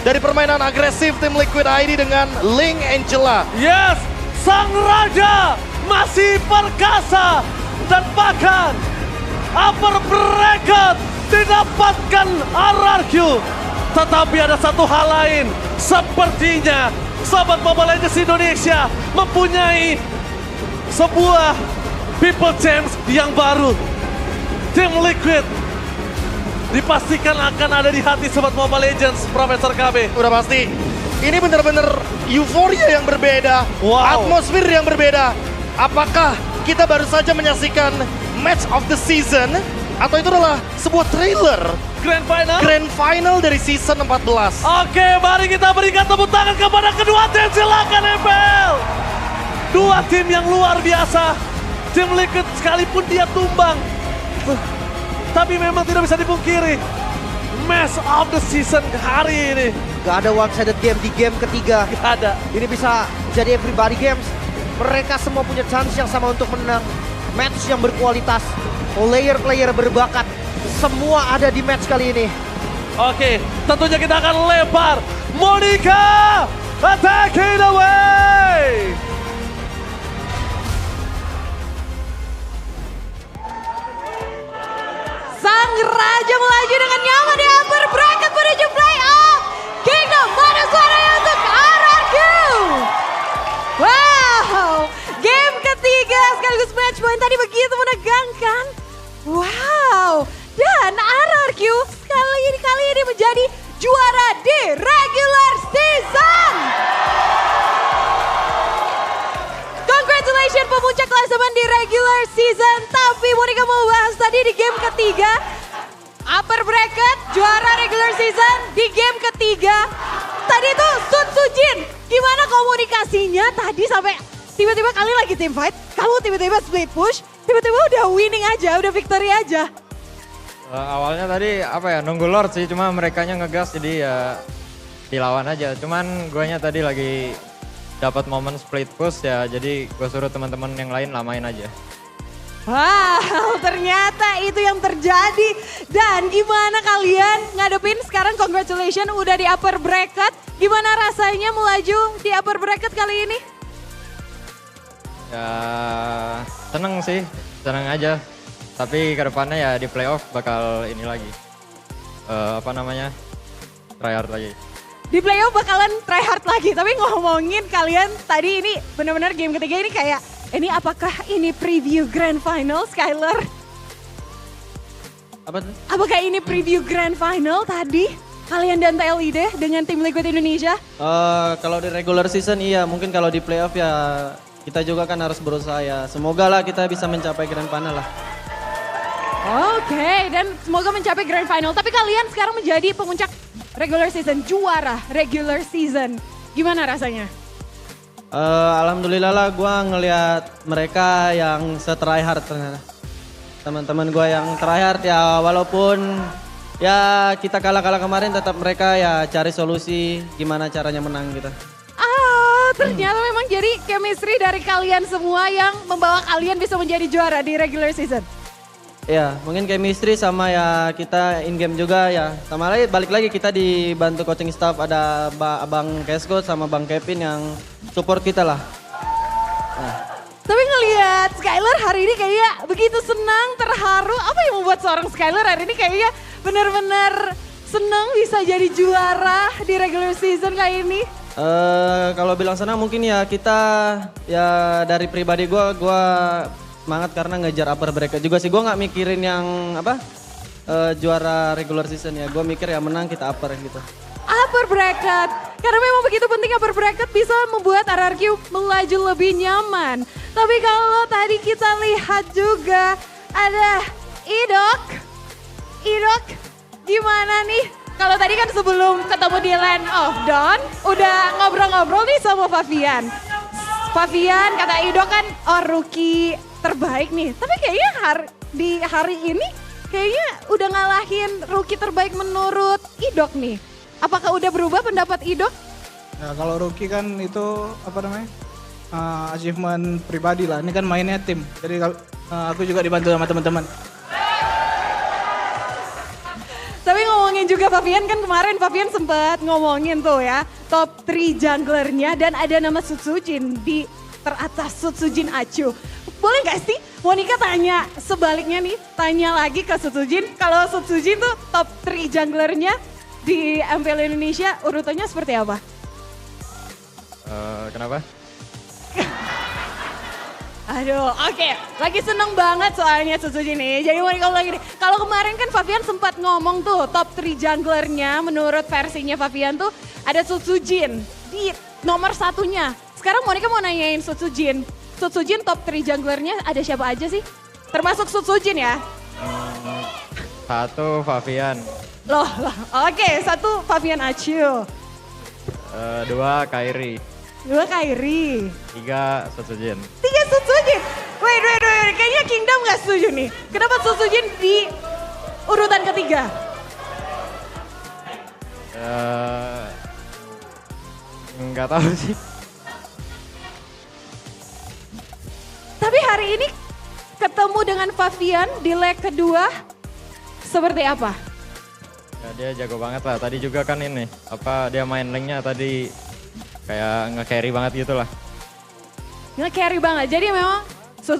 dari permainan agresif tim Liquid ID dengan Ling Angela. Yes, sang raja masih perkasa dan bahkan upper bracket didapatkan RRQ. Tetapi ada satu hal lain, sepertinya Sobat Mobile Legends Indonesia mempunyai sebuah People Champs yang baru. Tim Liquid dipastikan akan ada di hati Sobat Mobile Legends, Profesor KB. Udah pasti, ini benar-benar euforia yang berbeda, atmosfer yang berbeda. Apakah kita baru saja menyaksikan match of the season, atau itu adalah sebuah trailer Grand Final dari season 14? Oke, mari kita berikan tepuk tangan kepada kedua tim. Silakan MPL. Dua tim yang luar biasa. Tim Liquid sekalipun dia tumbang, tapi memang tidak bisa dipungkiri, match of the season hari ini. Gak ada one-sided game di game ketiga. Gak ada. Ini bisa jadi everybody games. Mereka semua punya chance yang sama untuk menang. Match yang berkualitas, player-player berbakat, semua ada di match kali ini. Oke, tentunya kita akan lempar. Monica, attacking away. Sang raja melaju dengan nyaman di upper bracket menuju playoff. Kingdom, mana suaranya untuk RRQ? Wow, game ketiga sekaligus match point tadi begitu menegangkan. Wow, dan RRQ kali ini menjadi juara di regular season. Congratulations pemuncak klasemen di regular season. Tapi Monica mau bahas tadi di game ketiga, upper bracket juara regular season di game ketiga. Tadi tuh Sun Sujin, gimana komunikasinya tadi sampai tiba-tiba kalian lagi team fight, kamu tiba-tiba split push, tiba-tiba udah winning aja, udah victory aja. Awalnya tadi nunggu Lord sih, cuma merekanya ngegas jadi ya dilawan aja. Cuman guanya tadi lagi dapat momen split push ya, jadi gue suruh teman-teman yang lain lamain aja. Wow, ternyata itu yang terjadi. Dan gimana kalian ngadepin sekarang, congratulations udah di upper bracket. Gimana rasanya melaju di upper bracket kali ini? Ya seneng sih, seneng aja. Tapi kedepannya ya di playoff bakal ini lagi, try hard lagi. Di playoff bakalan try hard lagi, tapi ngomongin kalian tadi ini benar-benar game ketiga ini kayak, ini apakah ini preview Grand Final, Skyler? Apa tuh? Apakah ini preview Grand Final tadi? Kalian dan TLID dengan tim Liquid Indonesia? Kalau di regular season iya, mungkin kalau di playoff ya kita juga kan harus berusaha ya. Semoga lah kita bisa mencapai Grand Final lah. Oke, dan semoga mencapai Grand Final. Tapi kalian sekarang menjadi pemuncak regular season, juara regular season. Gimana rasanya? Alhamdulillah lah gue ngelihat mereka yang se-try hard ternyata. Teman-teman gue yang try hard ya, walaupun ya kita kalah-kalah kemarin, tetap mereka ya cari solusi gimana caranya menang gitu. Ternyata memang jadi chemistry dari kalian semua yang membawa kalian bisa menjadi juara di regular season. Iya, mungkin chemistry sama ya kita in game juga ya. Sama lagi balik lagi kita dibantu coaching staff, ada Abang Kesko sama Bang Kevin yang support kita lah. Tapi ngelihat Skyler hari ini kayak begitu senang, terharu. Apa yang membuat seorang Skyler hari ini kayaknya benar-benar senang bisa jadi juara di regular season kali ini? Kalau bilang senang mungkin ya kita ya dari pribadi gue semangat karena ngejar upper bracket juga sih. Gue nggak mikirin yang juara regular season ya. Gue mikir ya menang kita upper gitu. upper bracket. Karena memang begitu penting upper bracket bisa membuat RRQ melaju lebih nyaman. Tapi kalau tadi kita lihat juga ada Idok. Idok gimana nih? Kalau tadi kan sebelum ketemu di Land of Dawn udah ngobrol-ngobrol nih sama Favian. Favian kata Idok kan rookie terbaik nih. Tapi kayaknya di hari ini kayaknya udah ngalahin rookie terbaik menurut Idok nih. Apakah udah berubah pendapat Idok? Nah, kalau rookie kan itu apa namanya? Achievement pribadi lah. Ini kan mainnya tim. Jadi aku juga dibantu sama teman-teman. Tapi ngomongin juga Favian kan kemarin Favian sempat ngomongin tuh ya top 3 junglernya dan ada nama Sutsujin di teratas Sutsujin Acu. Boleh gak sih Monica tanya sebaliknya nih, tanya lagi ke Sutsujin. Kalau Sutsujin tuh top 3 junglernya di MPL Indonesia urutannya seperti apa? Kenapa? Aduh, oke. Lagi seneng banget soalnya Sutsujin nih. Jadi Monica lagi nih. Kalau kemarin kan Favian sempat ngomong tuh top 3 junglernya menurut versinya Favian tuh ada Sutsujin di nomor satunya. Sekarang Monica mau nanyain Sutsujin. Sutsujin top 3 junglernya ada siapa aja sih? Termasuk Sutsujin ya? 1 Favian, Loh, oke. 1 Favian Acu. 2 Kairi, 2 Kairi. 3 Sutsujin. 3 Sutsujin. Wait. Kayaknya Kingdom gak setuju nih. Kenapa Sutsujin di urutan ketiga? Nggak tahu sih. Tapi hari ini ketemu dengan Favian di leg kedua seperti apa? Ya, dia jago banget lah. Tadi juga kan ini, dia main laning-nya tadi kayak nge-carry banget gitu lah. Nge-carry banget. Jadi memang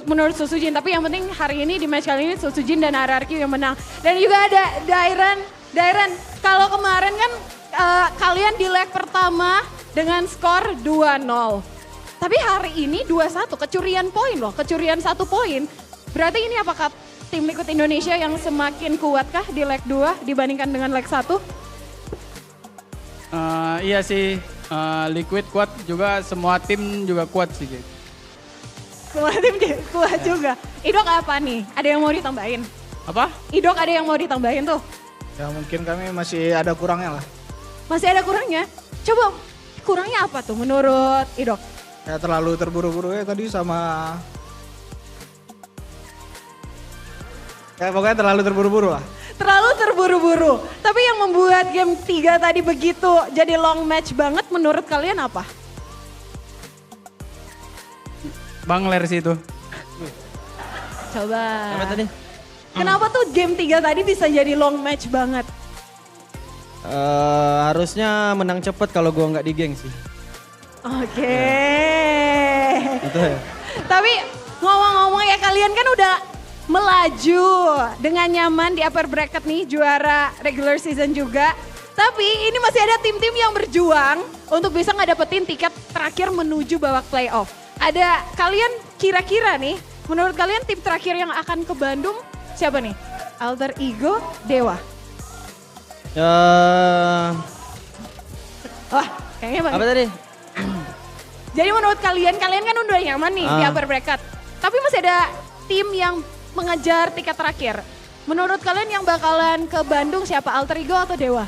menurut Sutsujin, tapi yang penting hari ini di match kali ini Sutsujin dan RRQ yang menang. Dan juga ada Dairen, kalau kemarin kan kalian di leg pertama dengan skor 2-0. Tapi hari ini 2-1, kecurian poin loh, kecurian 1 poin. Berarti ini apakah tim Liquid Indonesia yang semakin kuatkah di leg 2 dibandingkan dengan leg 1? Iya sih, Liquid kuat juga, semua tim juga kuat sih. Semua tim kuat juga. Idok apa nih? Ada yang mau ditambahin? Apa? Idok ada yang mau ditambahin tuh? Ya mungkin kami masih ada kurangnya lah. Masih ada kurangnya? Coba kurangnya apa tuh menurut Idok? Ya terlalu terburu-buru ya tadi sama... Ya pokoknya terlalu terburu-buru lah. Terlalu terburu-buru. Tapi yang membuat game 3 tadi begitu jadi long match banget menurut kalian apa? Bangler sih itu. Coba. Apa tadi? Kenapa tuh game 3 tadi bisa jadi long match banget? Harusnya menang cepet kalau gua nggak di geng sih. Oke. Itu ya. Tapi ngomong-ngomong ya kalian kan udah melaju dengan nyaman di upper bracket nih, juara regular season juga. Tapi ini masih ada tim-tim yang berjuang untuk bisa ngedapetin tiket terakhir menuju babak playoff. Ada kalian kira-kira nih, menurut kalian tim terakhir yang akan ke Bandung siapa nih? Alter Ego, Dewa. Wah, kayaknya bang. Apa tadi? Jadi menurut kalian kan udah nyaman nih di upper bracket. Tapi masih ada tim yang mengejar tiket terakhir. Menurut kalian yang bakalan ke Bandung siapa? Alter Ego atau Dewa?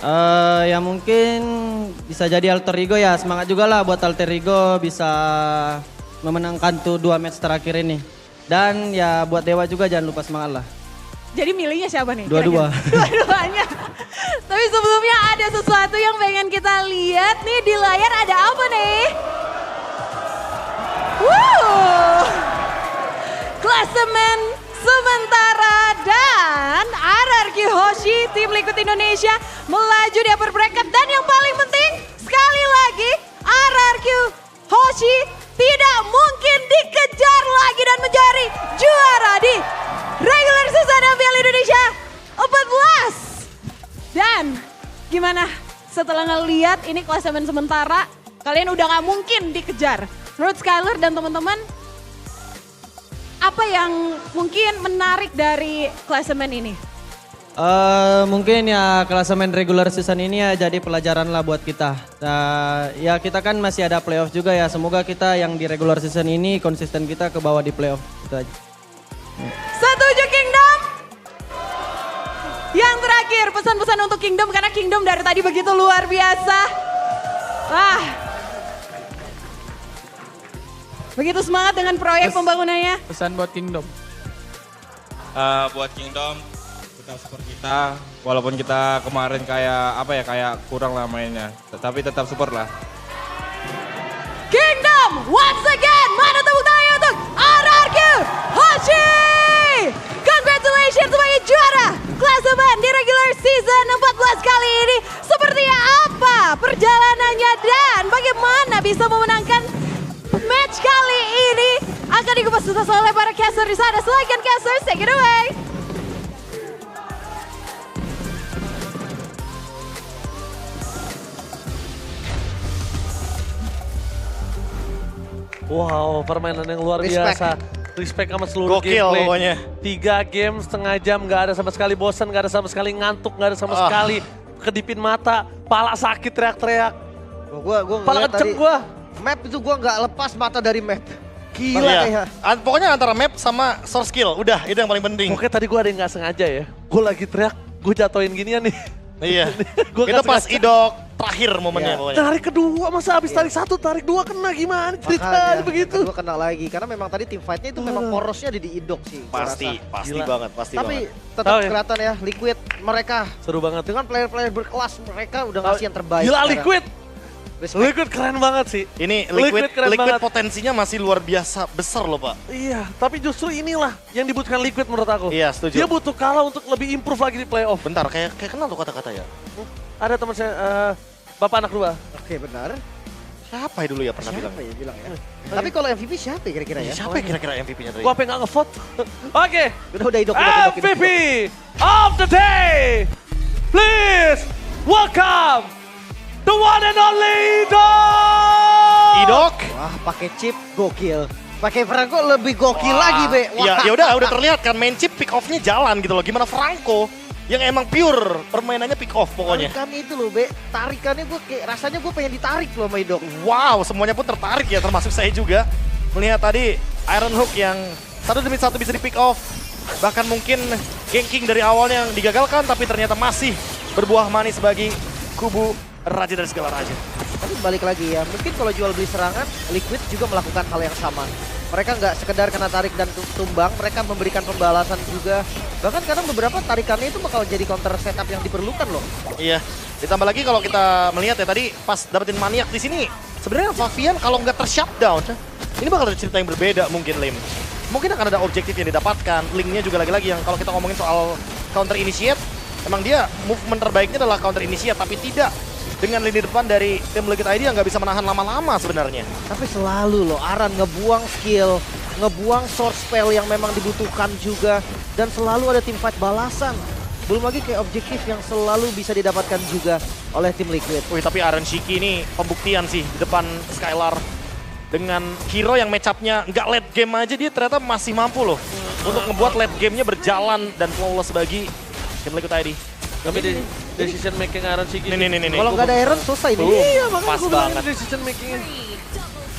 Ya mungkin bisa jadi Alter Ego ya. Semangat juga lah buat Alter Ego bisa memenangkan tuh 2 match terakhir ini. Dan ya buat Dewa juga jangan lupa semangat lah. Jadi milihnya siapa nih? Dua-dua. Dua-duanya. Tapi sebelumnya ada sesuatu yang pengen kita lihat nih di layar, ada apa nih? Klasemen sementara dan RRQ Hoshi tim Liquid Indonesia melaju di upper bracket. Dan yang paling penting sekali lagi RRQ Hoshi tidak mungkin dikejar lagi dan menjadi juara di regular season MPL Indonesia 14. Dan gimana setelah ngeliat ini klasemen sementara, kalian udah gak mungkin dikejar. Menurut Skyler dan teman-teman, apa yang mungkin menarik dari klasemen ini? Mungkin ya klasemen regular season ini ya jadi pelajaran lah buat kita. Ya kita kan masih ada playoff juga ya. Semoga kita yang di regular season ini konsisten kita ke bawah di playoff. Itu aja. Setuju Kingdom? Yang terakhir pesan-pesan untuk Kingdom karena Kingdom dari tadi begitu luar biasa. Wah. Begitu semangat dengan proyek pembangunannya. Pesan buat Kingdom. Buat Kingdom tetap support kita walaupun kita kemarin kayak kurang lah mainnya tapi tetap support lah. Kingdom once again mana tepuk tangannya untuk RRQ Hoshi. Congratulations sebagai juara klasemen di regular season 14 kali ini. Seperti apa perjalanannya dan bagaimana bisa memenangkan match kali ini akan dikupas tuntas oleh para caster di sana. Silakan casters, take it away. Wow, permainan yang luar Respect. biasa. Respect sama seluruh Gokil gameplay. pokoknya. 3 game setengah jam, gak ada sama sekali bosan, gak ada sama sekali ngantuk, gak ada sama sekali kedipin mata, pala sakit teriak-teriak. Gua Pala ngeliat kenceng tadi, gua. map itu gua nggak lepas mata dari map. Gila Iya. ya. Pokoknya antara map sama source skill, udah itu yang paling penting. Oke tadi gua ada yang gak sengaja ya. Gue lagi teriak, gue jatoin ginian nih. Iya. Gua Itu nggak pas sengaja. idok terakhir momennya Iya. pokoknya. Tarik kedua, masa habis tarik 1, tarik 2 kena gimana ceritanya begitu. Gua kena lagi karena memang tadi tim fightnya itu memang porosnya ada di idok sih. gua Pasti rasa. Gila. banget, pasti Tapi banget. tetap Oh, iya. kelihatan ya Liquid mereka Seru banget. dengan player-player berkelas mereka udah ngasih yang terbaik. Gila sekarang. Liquid. Respect. Liquid keren banget sih. Ini Liquid keren liquid banget. potensinya masih luar biasa besar loh Pak. Iya, tapi justru inilah yang dibutuhkan Liquid menurut aku. Iya, setuju. Dia butuh kalah untuk lebih improve lagi di playoff. Bentar, kayak kenal tuh kata-kata ya. Ada teman saya, bapak anak 2. Oke benar. Siapa ya dulu ya pernah bilang? Siapa ya bilang ya? Tapi kalau MVP siapa ya kira-kira ya? Siapa ya kira-kira MVP-nya tadi? Gua apa nggak ngevote? Oke, Udah idok. MVP of the day. Please welcome the one and only Idok. Idok. Wah pakai chip gokil. Pakai Franco lebih gokil lagi be. Iya, ya udah terlihat kan main chip pick off-nya jalan gitu loh. Gimana Franco yang emang pure permainannya pick off pokoknya. Tarikannya itu loh be. Tarikannya gue kayak rasanya gue pengen ditarik loh sama idok. Wow, semuanya pun tertarik ya, termasuk saya juga. Melihat tadi Iron Hook yang satu demi satu bisa di pick off. Bahkan mungkin ganking dari awalnya yang digagalkan, tapi ternyata masih berbuah manis bagi kubu Raja dari segala raja. Tapi balik lagi ya, mungkin kalau jual beli serangan, Liquid juga melakukan hal yang sama. Mereka nggak sekedar kena tarik dan tumbang, mereka memberikan pembalasan juga. Bahkan kadang beberapa tarikannya itu bakal jadi counter setup yang diperlukan loh. Iya, ditambah lagi kalau kita melihat ya tadi pas dapetin maniak di sini, sebenarnya Favian kalau nggak ter-shutdown, ini bakal ada cerita yang berbeda mungkin Lim. Mungkin akan ada objektif yang didapatkan, linknya juga lagi-lagi yang kalau kita ngomongin soal counter initiate, emang dia movement terbaiknya adalah counter initiate, tapi tidak dengan lini depan dari tim Liquid ID yang nggak bisa menahan lama-lama sebenarnya. Tapi selalu loh Aran ngebuang skill, ngebuang source spell yang memang dibutuhkan juga. Dan selalu ada tim fight balasan. Belum lagi kayak objektif yang selalu bisa didapatkan juga oleh tim Liquid. Wih, tapi Aaron Shiki ini pembuktian sih di depan Skylar. Dengan hero yang match up-nya nggak late game aja, dia ternyata masih mampu loh untuk ngebuat late game-nya berjalan dan flawless bagi tim Liquid ID. Tapi di decision making Aaron Shiki. Nih. Kalau nggak ada Aaron selesai nih. Iya, makanya Pas gue bilang banget. decision makingnya.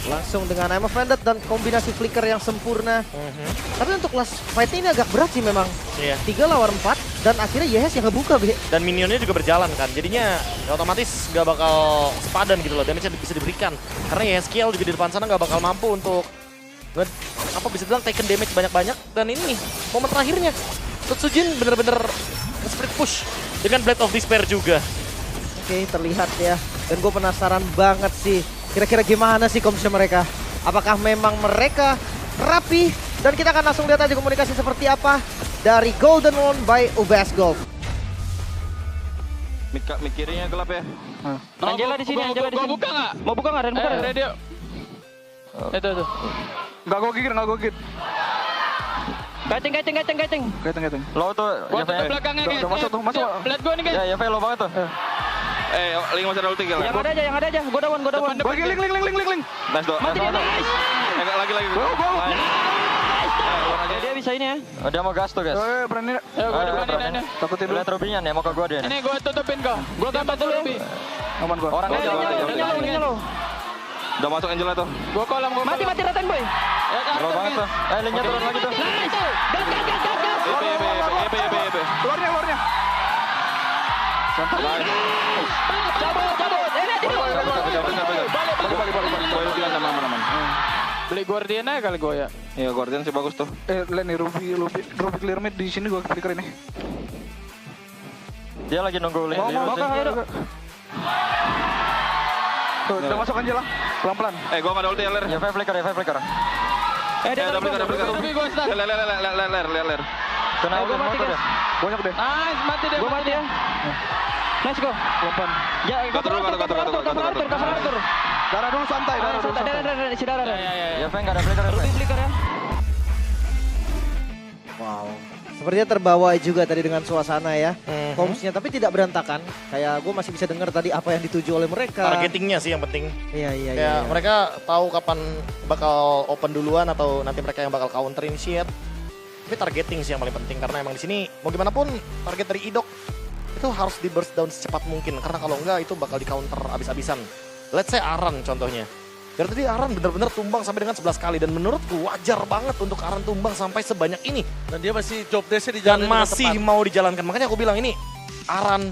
Langsung dengan I'm Offended dan kombinasi flicker yang sempurna. Tapi untuk last fight ini agak berat sih memang. Iya. 3 lawan 4 dan akhirnya Yes yang ngebuka be. Dan minionnya juga berjalan kan, jadinya ya otomatis nggak bakal sepadan gitu loh, damage-nya bisa diberikan. Karena ya SQL juga di depan sana nggak bakal mampu untuk apa bisa bilang taken damage banyak-banyak. Dan ini momen terakhirnya Tetsujin bener-bener split push dengan Blade of Despair juga. Oke, terlihat ya. Dan gue penasaran banget sih. Kira-kira gimana sih komisi mereka? Apakah memang mereka rapi? Dan kita akan langsung lihat aja komunikasi seperti apa dari Golden One by UBS Golf. Mik kirinya gelap ya. Angela di sini, Angela di sini. Buka nggak? Mau buka nggak? Dan buka. Ready. Itu. Nggak gue gigit. Kaceng. Lo tuh. Gua tuh belakangnya guys. Udah masuk tuh, masuk. Lihat gua nih guys. Ya lo banget tuh. Link masih ada ulti gak? Yang ada aja. Gua dawan. Gue link. Nice do. Mati dia guys. Lagi. Dia bisa ini ya. Dia mau gas tuh guys. Berani. Ayo gue depanin ini. Takutin dulu. Lihat Rubinya nih, mau ke gue dia. Ini gue tutupin kau. Gue gambar dulu. Aman gua. Orang aja. Nyalo. Udah masuk Angela tuh. Gue kolam. Mati raten boy. Ya kan. Slow banget tuh. Linknya turun lagi tuh. Nah itu. Gas. EP. Keluarnya. Cabut. Balik. Beli Guardian aja kali gue ya. Iya, Guardian sih bagus tuh. Lihat nih Ruby clear mid di sini gua flicker ini. Dia lagi nunggu link. Mau kah? Tuh, udah masuk aja lah. Pelan-pelan. Gua enggak ada ulti ya, Ler. Ya, five flicker. Dia Ada flicker. Ruby gue start. Ler. Kena Gua mati motor guys. ya. Banyak deh. Nice, mati dia. Gua mati ya. Let's go. Pelan-pelan. Ya, cover Arthur. Darah dulu santai. Darah. Ya, Feng nggak ada flicker. Ruby flicker ya. Wow. Sepertinya terbawa juga tadi dengan suasana ya. Komsnya tapi tidak berantakan. Kayak gue masih bisa dengar tadi apa yang dituju oleh mereka. Targetingnya sih yang penting. Iya. Ya, mereka tahu kapan bakal open duluan atau nanti mereka yang bakal counter initiate. Tapi targeting sih yang paling penting karena emang di sini mau gimana pun target dari Idok itu harus di burst down secepat mungkin karena kalau enggak itu bakal di counter abis-abisan. Let's say Aran contohnya. Dari tadi Aran bener-bener tumbang sampai dengan 11 kali dan menurutku wajar banget untuk Aran tumbang sampai sebanyak ini. Dan dia masih job desk-nya Dan dijalanin dengan masih tepat. mau dijalankan. Makanya aku bilang ini Aran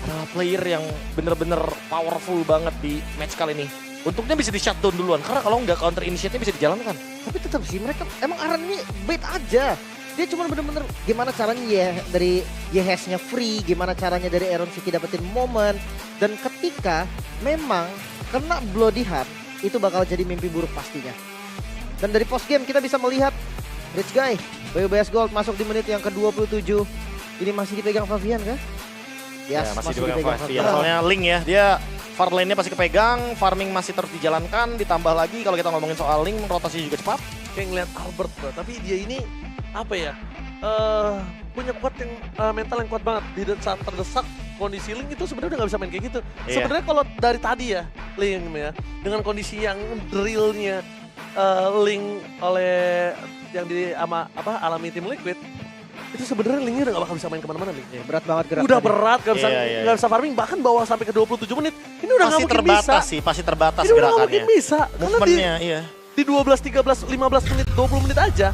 adalah player yang bener-bener powerful banget di match kali ini. Untungnya bisa di shutdown duluan karena kalau nggak counter initiate-nya bisa dijalankan. Tapi tetap sih mereka emang Aran ini bait aja. Dia cuma bener-bener gimana caranya ya dari YHS-nya free, gimana caranya dari Aaron Siki dapetin momen. Dan ketika memang kena Bloody Heart, itu bakal jadi mimpi buruk pastinya. Dan dari post game kita bisa melihat Rich Guy, BBS Gold masuk di menit yang ke-27. Ini masih dipegang Favian kah? Ya, masih dipegang Favian. Soalnya Link ya, dia far lane-nya pasti kepegang, farming masih terus dijalankan, ditambah lagi kalau kita ngomongin soal Link, rotasi juga cepat. Kayak ngeliat Albert bro, tapi dia ini apa ya, punya kuat yang mental yang kuat banget. Di saat terdesak kondisi Link itu sebenarnya udah gak bisa main kayak gitu. Iya. Sebenarnya kalau dari tadi ya Link ya, dengan kondisi yang drillnya Link oleh yang alami tim Liquid, itu sebenarnya Linknya udah gak bakal bisa main kemana-mana Link. Ya, berat banget gerak Udah tadi. berat, gak bisa farming, bahkan bawa sampai ke 27 menit. Ini udah gak mungkin bisa. Pasti terbatas Ini udah gak gerakannya. mungkin bisa. Karena Movementnya, iya. di 12, 13, 15 menit, 20 menit aja